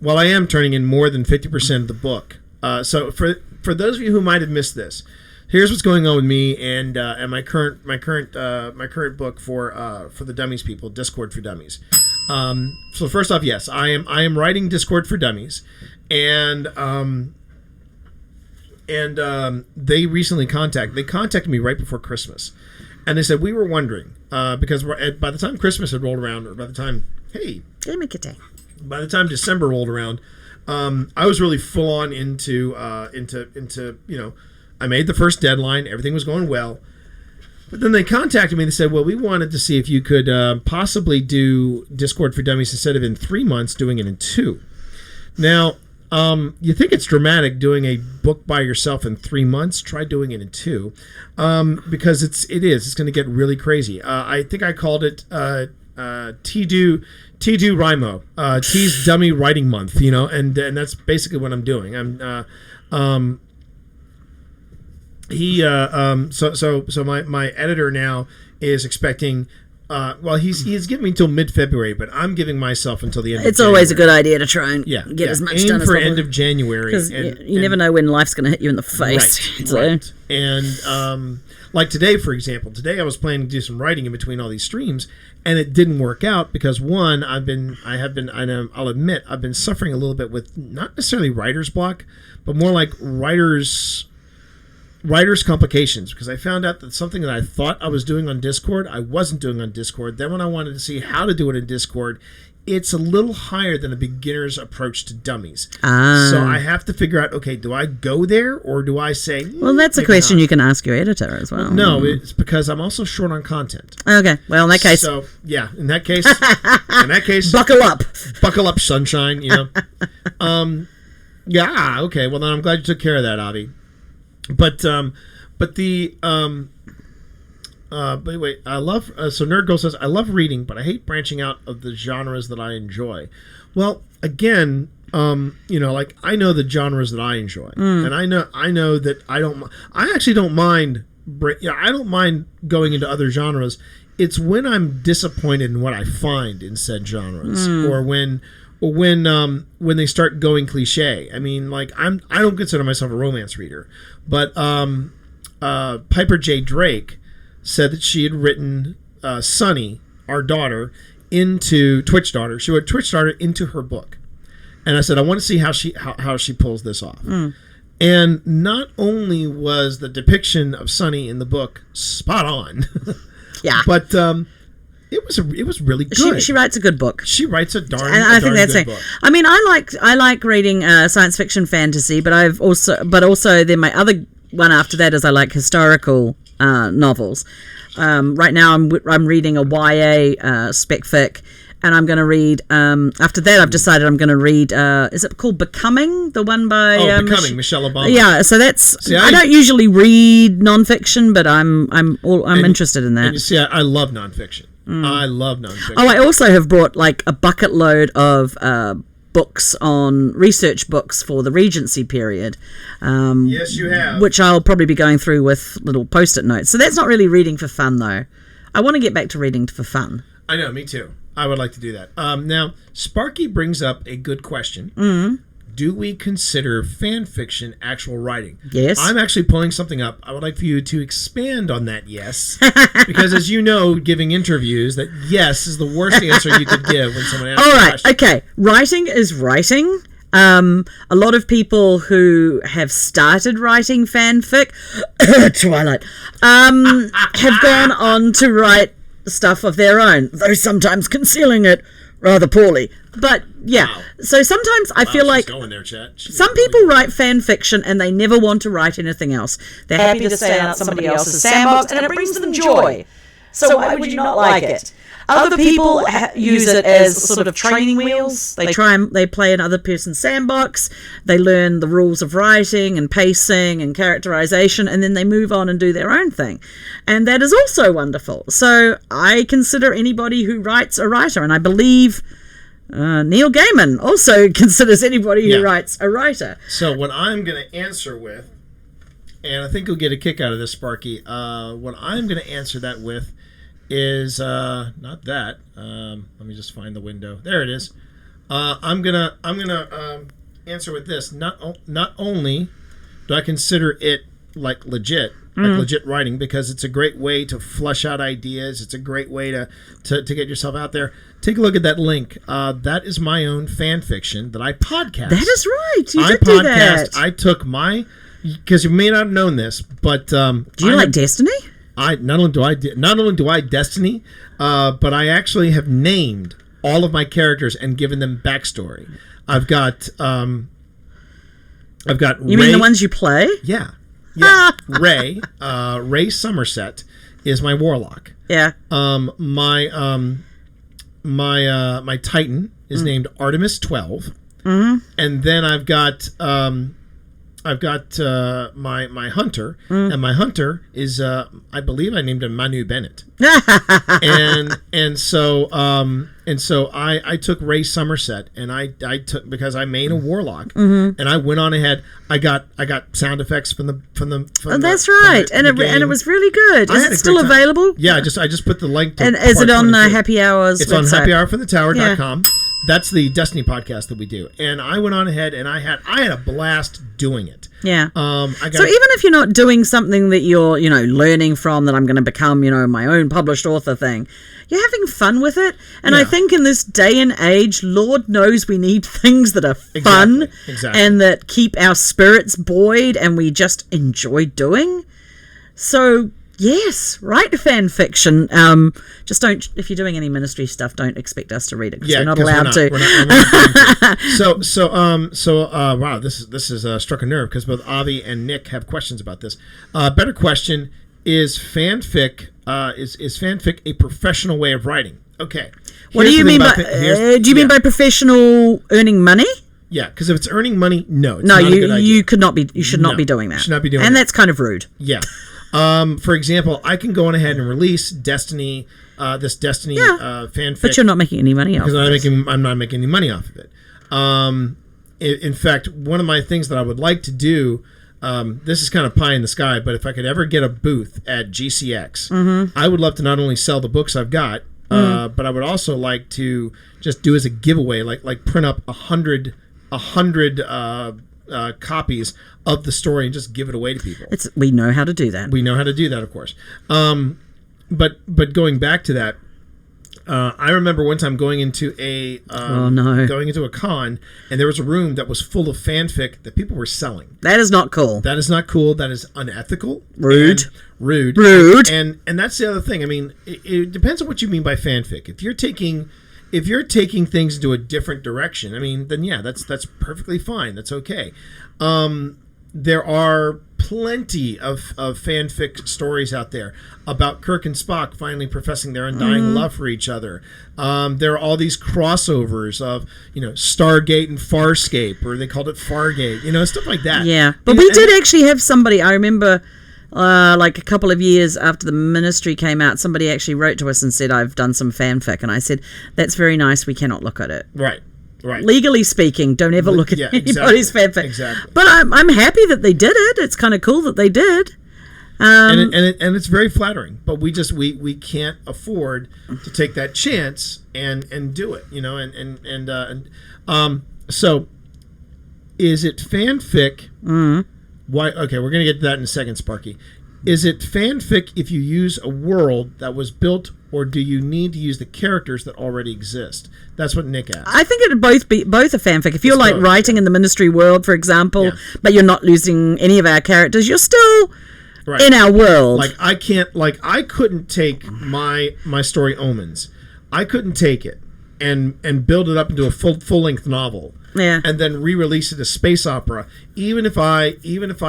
Well, I am turning in more than 50% of the book. So for those of you who might have missed this, here's what's going on with me and my current book for the Dummies people, Discord for Dummies. So first off, yes, I am writing Discord for Dummies, and they recently contacted me right before Christmas, and they said we were wondering because by the time Christmas had rolled around, or by the time by the time December rolled around, I was really full on into I made the first deadline. Everything was going well. But then they contacted me and they said, well, we wanted to see if you could possibly do Discord for Dummies instead of in 3 months, doing it in 2. Now, you think it's dramatic doing a book by yourself in 3 months? Try doing it in 2. Because it's going to get really crazy. I think I called it T-Do Rimo, T's Dummy Writing Month, and that's basically what I'm doing. So my editor now is expecting. He's giving me until mid-February, but I'm giving myself until the end. It's of always a good idea to try and get as much done as possible. Aim for end of January, because you never know when life's going to hit you in the face. Right. And like today, for example, I was planning to do some writing in between all these streams, and it didn't work out because one, I'll admit, I've been suffering a little bit with not necessarily writer's block, but more like writer's complications, because I found out that something that I thought I was doing on Discord, I wasn't doing on Discord. Then when I wanted to see how to do it in Discord, it's a little higher than a beginner's approach to dummies. So I have to figure out, okay, do I go there or do I say... Well, that's a question you can ask your editor as well. No, it's because I'm also short on content. Okay, well, in that case... So, yeah, in that case... Buckle up. Buckle up, sunshine, Yeah, okay, well, then I'm glad you took care of that, Avi. But wait, I love, so Nerd Girl says, I love reading, but I hate branching out of the genres that I enjoy. Well, again, like I know the genres that I enjoy, and I know that I actually don't mind, I don't mind going into other genres. It's when I'm disappointed in what I find in said genres, or when they start going cliche. I mean, like I don't consider myself a romance reader, but Piper J. Drake said that she had written Sunny, our daughter, Twitch daughter. She wrote Twitch daughter into her book, and I said I want to see how she pulls this off. And not only was the depiction of Sunny in the book spot on, but it was really good. She writes a good book. She writes a darn good book. I mean, I like reading science fiction, fantasy, but also then my other one after that is I like historical novels. Right now I'm reading a YA spec fic, and I'm going to read after that I've decided I'm going to read is it called Becoming, the one by Becoming, Michelle Obama. Yeah, so that's I don't usually read nonfiction, but I'm interested in that. And you see, I love nonfiction. I love nonfiction. I also have brought like a bucket load of books on research books for the Regency period. Yes, you have. Which I'll probably be going through with little post-it notes. So that's not really reading for fun, though. I want to get back to reading for fun. I know, me too. I would like to do that. Now, Sparky brings up a good question. Do we consider fan fiction actual writing? Yes. I'm actually pulling something up. I would like for you to expand on that yes. Because as you know, giving interviews, that yes is the worst answer you could give when someone asks All a right, question. okay. Writing is writing. A lot of people who have started writing fanfic, Twilight, have gone on to write stuff of their own, though sometimes concealing it rather poorly. But yeah, so sometimes I feel like going there, Chat. some people write fan fiction and they never want to write anything else. They're happy to stay out somebody else's sandbox, and it brings them joy. So why would you not like it? Other people use it as sort of training wheels. They play in other person's sandbox. They learn the rules of writing and pacing and characterization, and then they move on and do their own thing. And that is also wonderful. So I consider anybody who writes a writer, and I believe Neil Gaiman also considers anybody who writes a writer. So what I'm going to answer with, and I think you'll get a kick out of this, Sparky, what I'm going to answer that with is not that. Let me just find the window. There it is. I'm gonna answer with this. Not only do I consider it like legit writing, because it's a great way to flush out ideas. It's a great way to get yourself out there. Take a look at that link. That is my own fan fiction that I podcast. That is right. You did do that. I took because you may not have known this, but do you like Destiny? Not only do I Destiny, but I actually have named all of my characters and given them backstory. I've got You Ray, mean the ones you play? Yeah. Ray Somerset is my warlock. Yeah. My Titan is named Artemis 12. Mm-hmm. And then I've got my hunter, and my hunter is I believe I named him Manu Bennett, and so I took Ray Somerset, and I took, because I made a warlock, and I went on ahead. I got sound effects from the. That's right, and it was really good. Is it still available? Yeah, I just put the link. And is it on Happy Hours? It's on happyhourfromthetower.com. Yeah. That's the Destiny podcast that we do, and I went on ahead and I had a blast doing it. Yeah. So even if you're not doing something that you're learning from, that I'm going to become my own published author thing, you're having fun with it. And I think in this day and age, Lord knows we need things that are fun and that keep our spirits buoyed and we just enjoy doing. So yes, write fan fiction. Just don't. If you're doing any ministry stuff, don't expect us to read it, because we're not allowed to. Wow, this is struck a nerve, because both Avi and Nick have questions about this. Better question: is fanfic a professional way of writing? Okay. What do you mean by? Do you mean by professional earning money? Yeah, because if it's earning money, no, it's not a good idea. You could not be. You should not be doing that. Should not be doing and that. That's kind of rude. Yeah. For example, I can go on ahead and release Destiny, fanfic, but you're not making any money off. Because I'm not making any money off of it. In fact, one of my things that I would like to do, this is kind of pie in the sky, but if I could ever get a booth at GCX, I would love to not only sell the books I've got, but I would also like to just do as a giveaway, like print up 100 copies of the story and just give it away to people. We know how to do that. We know how to do that, of course. But going back to that, I remember one time going into a con, and there was a room that was full of fanfic that people were selling. That is not cool. That is not cool. That is unethical. Rude. And that's the other thing. I mean, it depends on what you mean by fanfic. If you're taking things into a different direction, I mean, then yeah, that's perfectly fine. That's okay. There are plenty of fanfic stories out there about Kirk and Spock finally professing their undying love for each other. There are all these crossovers of, Stargate and Farscape, or they called it Fargate, stuff like that. Yeah, but we did actually have somebody, I remember, like a couple of years after the ministry came out, somebody actually wrote to us and said, I've done some fanfic. And I said, that's very nice. We cannot look at it. Right. Legally speaking, don't ever look at anybody's fanfic. Exactly. But I'm happy that they did it. It's kind of cool that they did. And it's very flattering. But we can't afford to take that chance and do it. So is it fanfic? Why? Okay, we're gonna get to that in a second, Sparky. is it fanfic if you use a world that was built, or do you need to use the characters that already exist? That's what Nick asked. I think it would both a fanfic. If you're It's like both, writing in the Ministry world, for example, but you're not losing any of our characters, you're still in our world. Like I couldn't take my story Omens. I couldn't take it and build it up into a full length novel. Yeah. And then re-release it as space opera. Even if I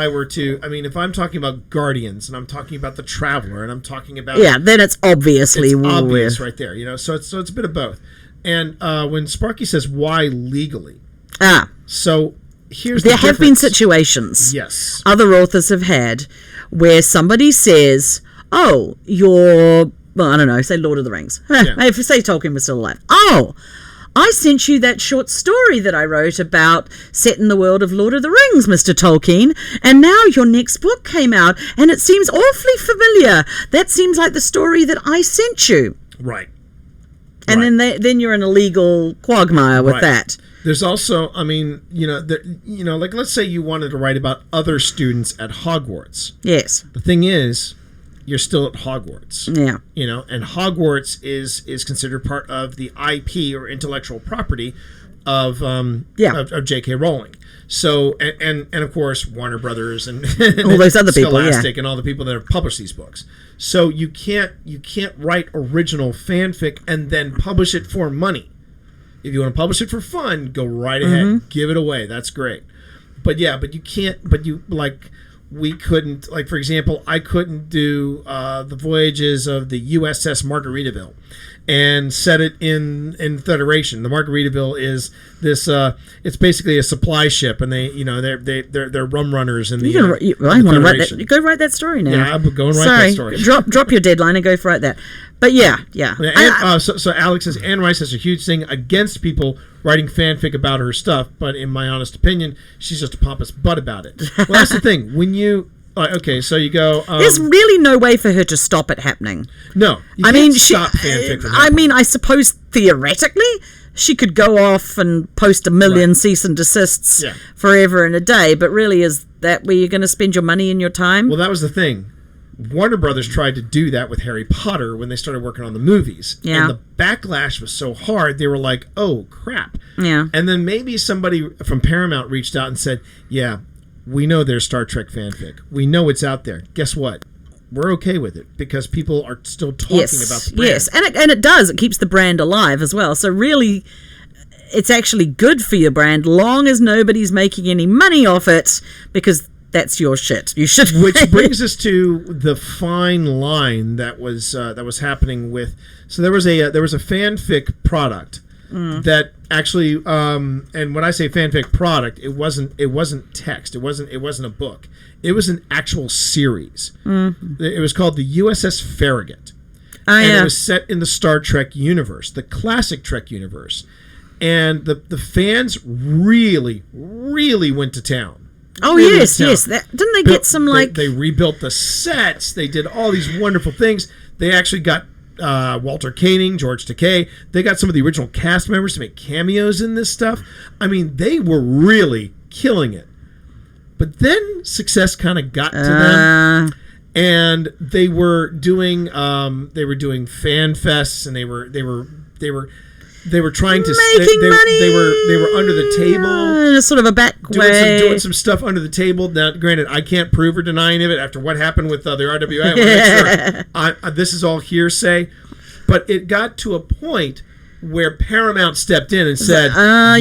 were to, I mean, if I'm talking about Guardians and I'm talking about The Traveler and I'm talking about then it's obviously obvious right there, you know. So it's a bit of both. And when Sparky says why legally, so here's there have been situations. Yes. Other authors have had where somebody says, "Oh, you're well, I don't know, say Lord of the Rings. If you say Tolkien was still alive, oh." I sent you that short story that I wrote about set in the world of Lord of the Rings, Mr. Tolkien, and now your next book came out, and it seems awfully familiar. That seems like the story that I sent you. Right. And then you're in a legal quagmire with that. There's also, I mean, like let's say you wanted to write about other students at Hogwarts. Yes. The thing is, you're still at Hogwarts. Yeah. You know, and Hogwarts is considered part of the IP or intellectual property of J.K. Rowling. So and of course Warner Brothers and all those other people, Scholastic and all the people that have published these books. So you can't write original fanfic and then publish it for money. If you want to publish it for fun, go right ahead, give it away. That's great. But you can't. But you like. We couldn't, like, for example, I couldn't do the voyages of the USS Margaritaville and set it in Federation. The Margaritaville is this, it's basically a supply ship, and they're rum runners in the I want to write that. Go write that story now. Yeah, I'm going to write that story. Drop your deadline and go write that. But yeah. So Alex says, Anne Rice has a huge thing against people writing fanfic about her stuff, but in my honest opinion, she's just a pompous butt about it. Well, that's the thing. When you... okay, so you go... there's really no way for her to stop it happening. No. You can't stop fanfic from happening. I mean, I suppose theoretically, she could go off and post a million cease and desists forever and a day, but really, is that where you're going to spend your money and your time? Well, that was the thing. Warner Brothers tried to do that with Harry Potter when they started working on the movies. Yeah. And the backlash was so hard, they were like, oh, crap. Yeah. And then maybe somebody from Paramount reached out and said, yeah, we know there's Star Trek fanfic. We know it's out there. Guess what? We're okay with it because people are still talking about the brand. Yes, and it does. It keeps the brand alive as well. So really, it's actually good for your brand, long as nobody's making any money off it, because that's your shit. You should. Which brings us to the fine line that was happening with. So there was a fanfic product that actually, and when I say fanfic product, it wasn't text. It wasn't a book. It was an actual series. It was called the USS Farragut, and it was set in the Star Trek universe, the classic Trek universe, and the fans really, really went to town. Oh, yes. Didn't they get some, like... They rebuilt the sets. They did all these wonderful things. They actually got Walter Koenig, George Takei. They got some of the original cast members to make cameos in this stuff. I mean, they were really killing it. But then success kind of got to them. And they were doing fan fests, and they were trying to making money. They were under the table in a sort of a back way, doing some stuff under the table. Now, granted, I can't prove or deny any of it after what happened with the RWA. I want to make sure this is all hearsay, but it got to a point where Paramount stepped in and said,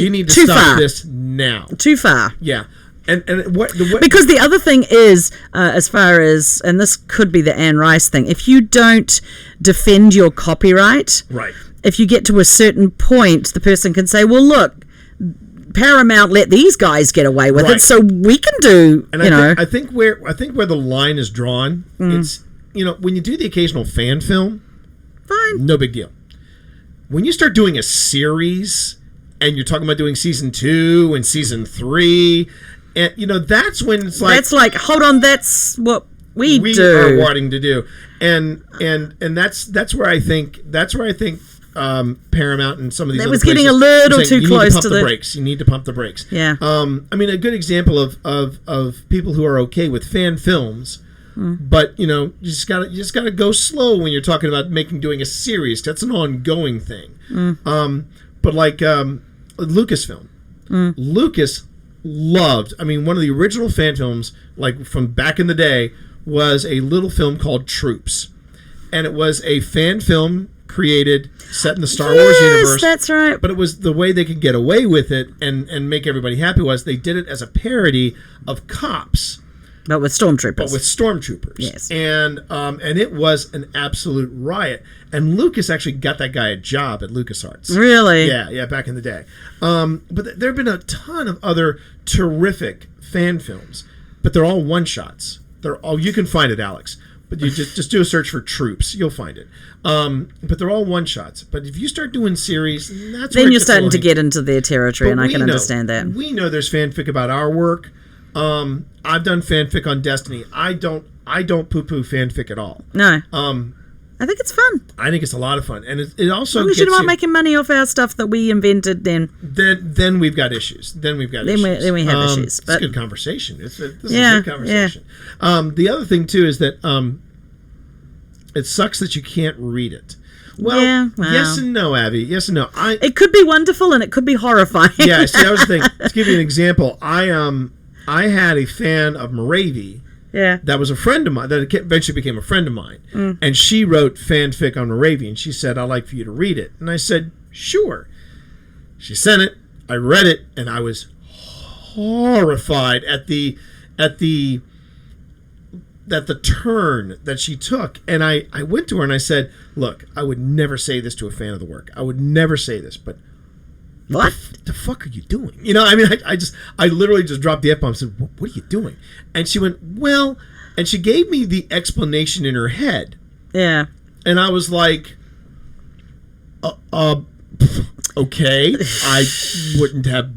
"You need to stop this now." Too far. Yeah. And what because the other thing is, as far as, and this could be the Anne Rice thing, if you don't defend your copyright, right. If you get to a certain point, the person can say, well, look, Paramount let these guys get away with it, so we can do, and I think where the line is drawn, it's, when you do the occasional fan film, fine, no big deal. When you start doing a series and you're talking about doing season 2 and season 3, and that's when it's like, that's like, hold on, that's what we do. are wanting to do, and that's where I think Paramount and some of these it other was places getting a little saying, too close to the brakes. You need to pump the brakes. Yeah. I mean, a good example of people who are okay with fan films But you just gotta go slow when you're talking about doing a series. That's an ongoing thing. But like Lucasfilm, Lucas loved. I mean, one of the original fan films, like from back in the day, was a little film called Troops, and it was a fan film created set in the Star Wars universe. That's right. But it was the way they could get away with it and make everybody happy was they did it as a parody of Cops. But with stormtroopers. Yes. And it was an absolute riot. And Lucas actually got that guy a job at LucasArts. Really? Yeah, back in the day. But there have been a ton of other terrific fan films, but they're all one-shots. You can find it, Alex. But you just do a search for Troops, you'll find it. But they're all that's But if you start doing series, then you're starting to get into their territory, and I can understand that. We know there's fanfic about our work. I've done fanfic on Destiny. I don't poo-poo fanfic at all. No. I think it's fun. I think it's a lot of fun, and it also. We should not making money off our stuff that we invented. Then we've got issues. Then we have issues. But it's a good conversation. This is a good conversation. Yeah. The other thing too is that it sucks that you can't read it. Well, yes and no, Abby. Yes and no. It could be wonderful and it could be horrifying. Yeah. See, that was the thing. To give you an example, I had a fan of Moravi. Yeah. That was a friend of mine, that eventually became a friend of mine. And she wrote fanfic on Moravi, and she said, I'd like for you to read it. And I said, sure. She sent it, I read it, and I was horrified at the turn that she took. And I went to her and I said, look, I would never say this to a fan of the work. I would never say this, but what the fuck are you doing? I mean, I literally just dropped the F-bomb and said, what are you doing? And she went, well, and she gave me the explanation in her head. Yeah. And I was like, okay, I wouldn't have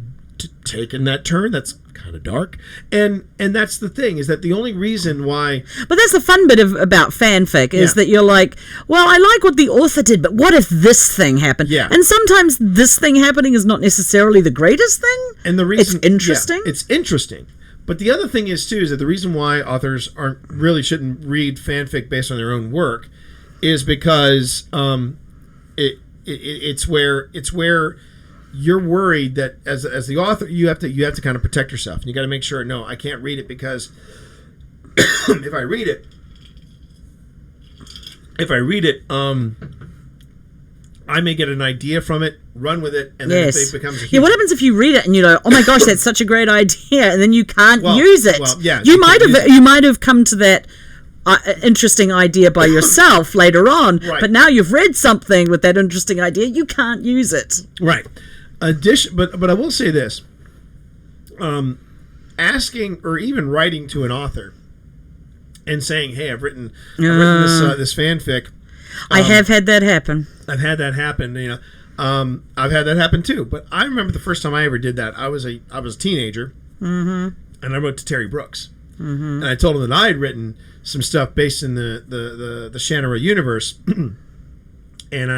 taken that turn. That's kind of dark. And that's the thing, is that the only reason why... But that's the fun bit about fanfic, is that you're like, well, I like what the author did, but what if this thing happened? Yeah. And sometimes this thing happening is not necessarily the greatest thing. And the reason... It's interesting. Yeah, it's interesting. But the other thing is, too, is that the reason why authors shouldn't read fanfic based on their own work is because it's where you're worried that as the author you have to kind of protect yourself, and you got to make sure, no, I can't read it because if I read it I may get an idea from it, run with it, and then it becomes a huge... Yeah, what happens if you read it and you go, oh my gosh, that's such a great idea, and then you can't use it? Well, yeah, you might have come to that interesting idea by yourself later on, right. But now you've read something with that interesting idea, you can't use it. Right. But I will say this: asking or even writing to an author and saying, "Hey, I've written this fanfic." I have had that happen. I've had that happen. I've had that happen too. But I remember the first time I ever did that. I was a teenager, and I wrote to Terry Brooks, and I told him that I had written some stuff based in the Shannara universe, and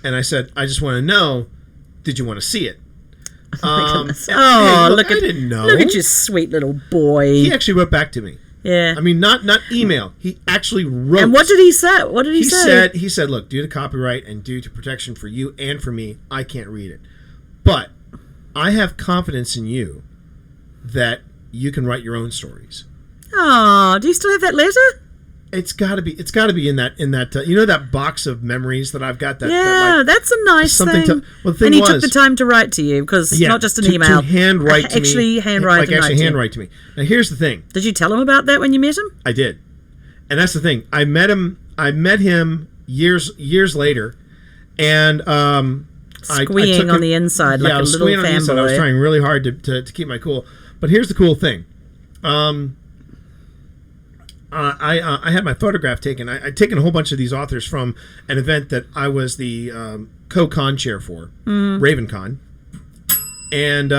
I said, I just want to know, did you want to see it? I didn't know. Look at you, sweet little boy. He actually wrote back to me. Yeah. I mean, not email. He actually wrote. And what did he say? He said, look, due to copyright and due to protection for you and for me, I can't read it. But I have confidence in you that you can write your own stories. Oh, do you still have that letter? It's got to be in that that box of memories that I've got. That's a nice thing. And he took the time to write to you, because it's not just an email. To handwrite to me. Handwrite to me. Now here's the thing. Did you tell him about that when you met him? I did, and that's the thing. I met him years later, and squeeing on the inside like a little fanboy. I was trying really hard to keep my cool. But here's the cool thing. I had my photograph taken. I'd taken a whole bunch of these authors from an event that I was the co-con chair for, RavenCon. And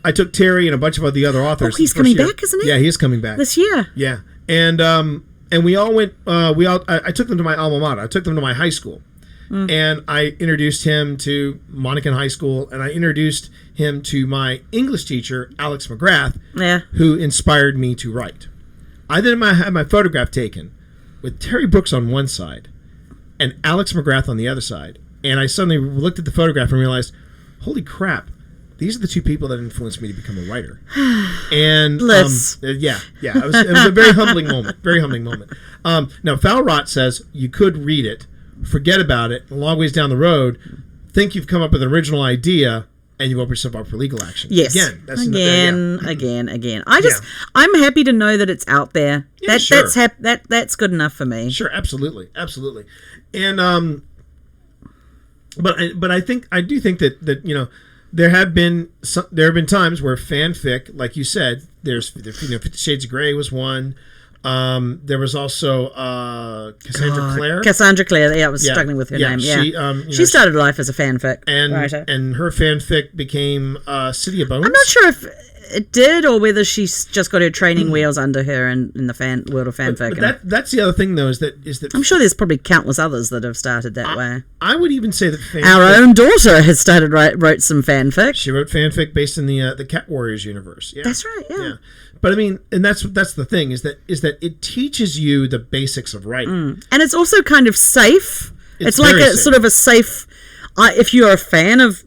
I took Terry and a bunch of the other authors. Oh, he's coming back, isn't he? Yeah, he is coming back. This year. Yeah. And we all went, I took them to my alma mater. I took them to my high school. And I introduced him to Monacan High School, and I introduced him to my English teacher, Alex McGrath, who inspired me to write. I then had my photograph taken with Terry Brooks on one side and Alex McGrath on the other side. And I suddenly looked at the photograph and realized, holy crap, these are the two people that influenced me to become a writer. And it was a very humbling moment. Very humbling moment. Now, Falrot says you could read it, forget about it, a long ways down the road, think you've come up with an original idea, and you open yourself up for legal action. Yes. Again. I'm happy to know that it's out there. Yeah, sure. That's good enough for me. Sure, absolutely. And but I do think that you know, there have been times where fanfic, like you said, there's 50 Shades of Grey was one. There was also Cassandra Clare. Cassandra Clare, I was struggling with her name. Yeah, she started life as a fanfic writer, and her fanfic became City of Bones. I'm not sure if it did or whether she's just got her training wheels under her in the world of fanfic. But that's the other thing, though, is that I'm sure there's probably countless others that have started that way. I would even say that our own daughter has wrote some fanfic. She wrote fanfic based in the Cat Warriors universe. Yeah. That's right. Yeah. But I mean, and that's the thing is that it teaches you the basics of writing, and it's also kind of safe. It's like safe. Sort of a safe. If you're a fan of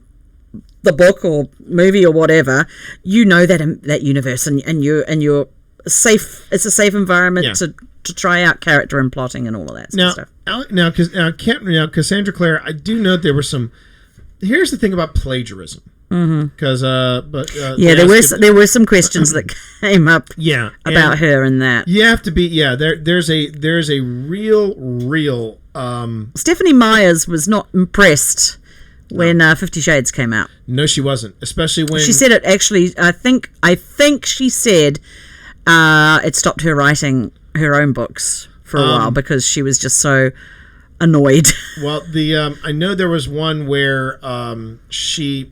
the book or movie or whatever, you know that universe, and you're safe. It's a safe environment to try out character and plotting and all of that stuff. Now, Cassandra Clare, I do know there were some. Here's the thing about plagiarism. Because there were some questions that came up about her and that. You have to be there's a real Stephanie Myers was not impressed when 50 Shades came out. No, she wasn't, especially when she said it. Actually, I think she said it stopped her writing her own books for a while because she was just so annoyed. Well, I know there was one where she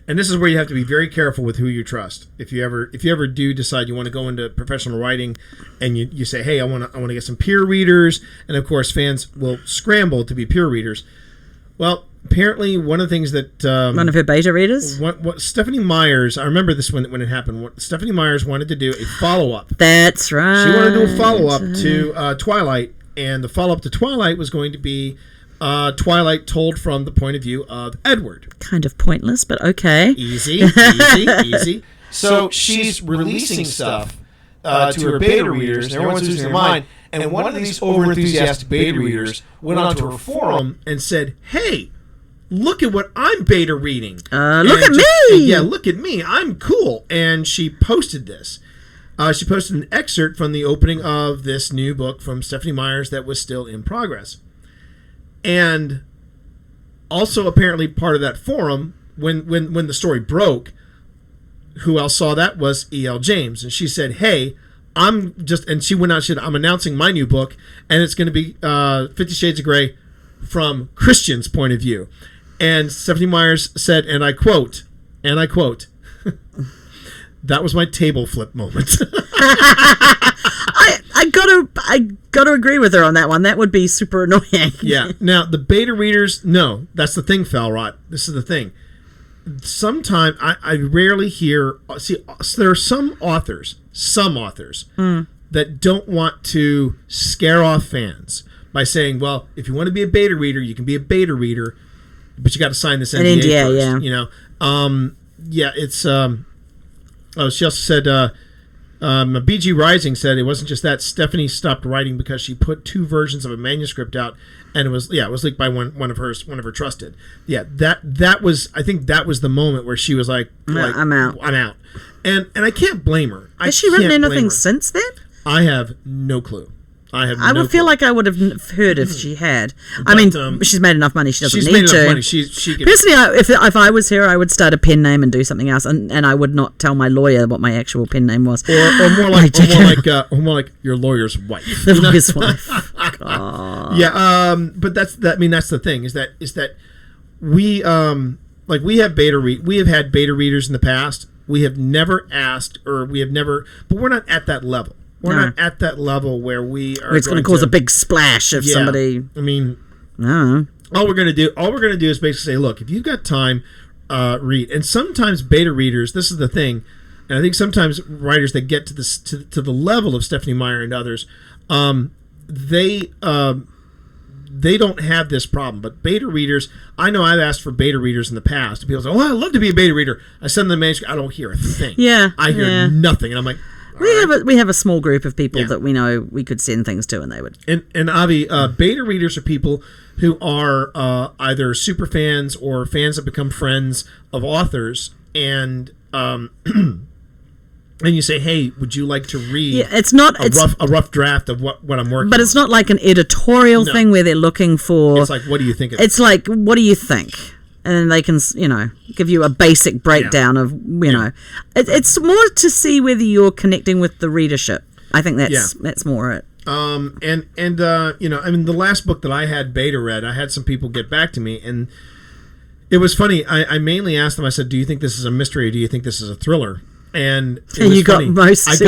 and this is where you have to be very careful with who you trust. If you ever do decide you want to go into professional writing, and you say, hey, I want to get some peer readers, and of course fans will scramble to be peer readers. Well, apparently one of the things that one of her beta readers, what Stephanie Myers, I remember this when it happened. Stephanie Myers wanted to do a follow-up. That's right. She wanted to do a follow-up to Twilight. And the follow-up to Twilight was going to be Twilight told from the point of view of Edward. Kind of pointless, but okay. Easy. So she's releasing stuff to her beta readers, and everyone's losing their mind. And one of these over-enthusiastic beta readers went onto her forum and said, hey, look at what I'm beta reading. Look at me! Yeah, look at me. I'm cool. And she posted this. She posted an excerpt from the opening of this new book from Stephanie Myers that was still in progress. And also apparently part of that forum, when the story broke, who else saw that was E.L. James. And she said, hey, and she went out and said, I'm announcing my new book, and it's going to be 50 Shades of Grey from Christian's point of view. And Stephanie Myers said, and I quote, that was my table flip moment. I gotta agree with her on that one. That would be super annoying. Yeah. Now the beta readers, no, that's the thing, Falrot. This is the thing. Sometimes I rarely hear. See, there are some authors that don't want to scare off fans by saying, "Well, if you want to be a beta reader, you can be a beta reader, but you got to sign this NDA first." Yeah. You know. It's. Oh, she also said, BG Rising said it wasn't just that. Stephanie stopped writing because she put 2 versions of a manuscript out, and it was leaked by one of her trusted. Yeah, that was, I think that was the moment where she was like I'm out. And I can't blame her. Has she written anything since then? I have no clue. I would feel like I would have heard if she had. I mean, she's made enough money. She doesn't need to. She's made enough money. She can... Personally, if I was her, I would start a pen name and do something else, and I would not tell my lawyer what my actual pen name was. Or more like your lawyer's wife. The lawyer's wife. Yeah. But that's the thing is that we we have had beta readers in the past. We have never asked, but we're not at that level. We're not at that level where we are. It's going to cause a big splash if somebody. I mean, no. All we're going to do is basically say, look, if you've got time, read. And sometimes beta readers, this is the thing, And I think sometimes writers that get to this to the level of Stephanie Meyer and others, they don't have this problem. But beta readers, I know I've asked for beta readers in the past. People say, "Oh, I'd love to be a beta reader." I send them the manuscript. I don't hear a thing. Yeah, I hear nothing, and I'm like, we have a small group of people that we know we could send things to, and they would. And Avi, beta readers are people who are either super fans or fans that become friends of authors, and and you say, "Hey, would you like to read?" Yeah, it's not a rough draft of what I'm working. But it's not like an editorial thing where they're looking for. It's like, what do you think? It's like, what do you think? And then they can, give you a basic breakdown of, it's more to see whether you're connecting with the readership. I think that's more it. The last book that I had beta read, I had some people get back to me, and it was funny. I mainly asked them. I said, "Do you think this is a mystery, or do you think this is a thriller?" And it was funny. I sent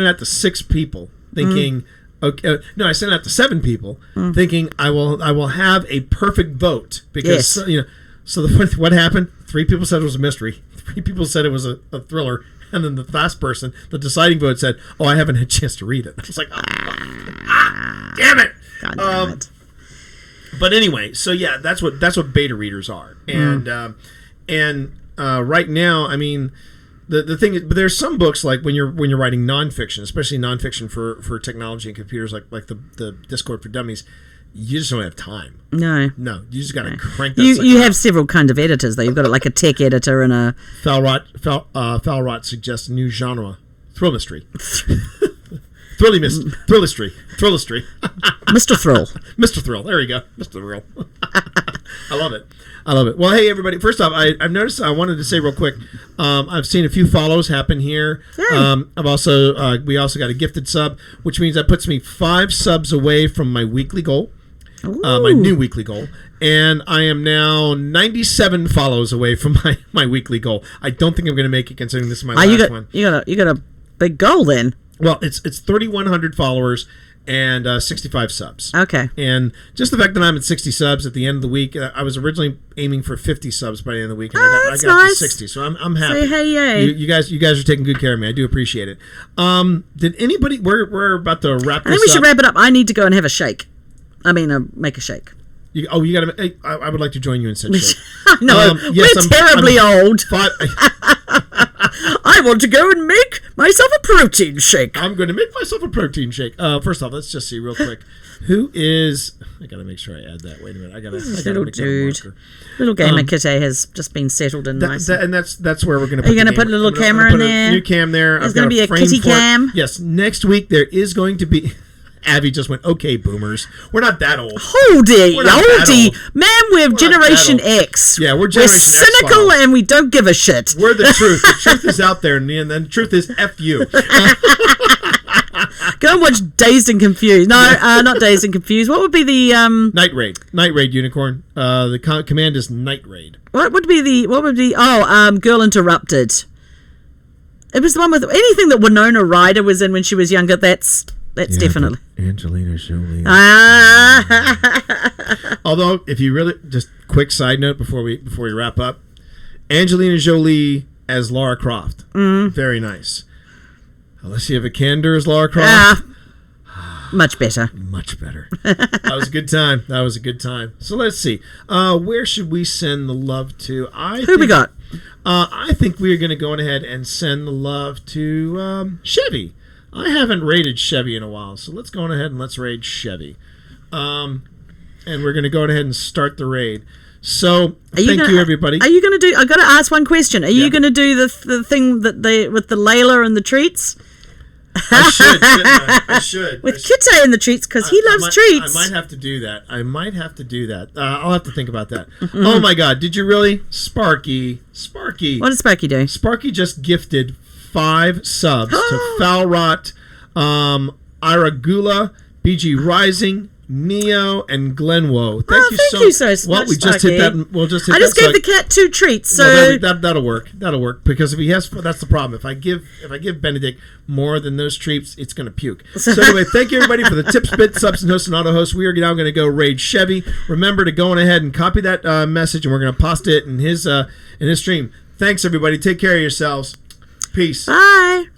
it out to 6 people, thinking. Okay, no, I sent it out to 7 people, thinking I will have a perfect vote because So what happened? 3 people said it was a mystery. 3 people said it was a thriller, and then the last person, the deciding vote, said, "Oh, I haven't had a chance to read it." I was like, damn it! God damn it. But anyway, so yeah, that's what beta readers are, and right now, I mean. The thing is, but there's some books like when you're writing nonfiction, especially nonfiction for technology and computers, like the Discord for Dummies, you just don't have time. No, you just got to crank that. You have several kinds of editors though. You've got like a tech editor and a Falrot suggests a new genre: thrill mystery. Thrillistry. Mr. Thrill. Mr. Thrill. There you go. Mr. Thrill. I love it. Well, hey, everybody. First off, I've noticed, I wanted to say real quick, I've seen a few follows happen here. We also got a gifted sub, which means that puts me 5 subs away from my weekly goal, my new weekly goal. And I am now 97 follows away from my weekly goal. I don't think I'm going to make it, considering this is my last one. You got a big goal then. Well, it's 3,100 followers and 65 subs. Okay. And just the fact that I'm at 60 subs at the end of the week, I was originally aiming for 50 subs by the end of the week, and I got nice. to 60. So I'm happy. Say hey, yay. You guys are taking good care of me. I do appreciate it. Did anybody? We're about to wrap this up. I think we should wrap it up. I need to go and have a shake. Make a shake. You got to. I would like to join you in such shake. No, we're terribly old. I want to go and make myself a protein shake. I'm going to make myself a protein shake. First off, let's just see real quick. Who is? I got to make sure I add that. Wait a minute. I got to make dude. that a marker. Little gamer Kitty has just been settled in nicely. And that's where we're going to. Are you going to put a little camera in there? A new cam there. There's going to be a kitty cam. Yes. Next week there is going to be. Abby just went, "Okay, boomers. We're not that old." Holdy. Man, we're Generation X. Yeah, we're Generation X. We're cynical and we don't give a shit. We're the truth. The truth is out there, and then the truth is F you. Go and watch Dazed and Confused. No, not Dazed and Confused. What would be the Night Raid. Night Raid, Unicorn. The command is Night Raid. What would be Girl Interrupted. It was the one with anything that Winona Ryder was in when she was younger. That's definitely Angelina Jolie. Although, if you really just quick side note before we wrap up, Angelina Jolie as Lara Croft, very nice. Alicia Vikander as Lara Croft, much better. Much better. That was a good time. So let's see. Where should we send the love to? Who we got? I think we are going to go ahead and send the love to Chevy. I haven't raided Chevy in a while, so let's go on ahead and let's raid Chevy. And we're going to go ahead and start the raid. So, thank you, everybody. Are you going to do... I've got to ask one question. Are you going to do the thing that with the Layla and the treats? I should, shouldn't I? I should. With Kitty and the treats, because he loves treats. I might have to do that. I'll have to think about that. Oh, my God. Did you really? Sparky. What did Sparky do? Sparky just gifted 5 subs to Falrot, Iragula, BG Rising, Neo, and Glenwoe. Thank you so much. Well, we just hit that. I just gave the cat 2 treats, so that'll work. That'll work because if he has, that's the problem. If I give Benedict more than those treats, it's going to puke. So anyway, thank you everybody for the tips, bits, subs, and host and auto host. We are now going to go raid Chevy. Remember to go on ahead and copy that message, and we're going to post it in his stream. Thanks everybody. Take care of yourselves. Peace. Bye.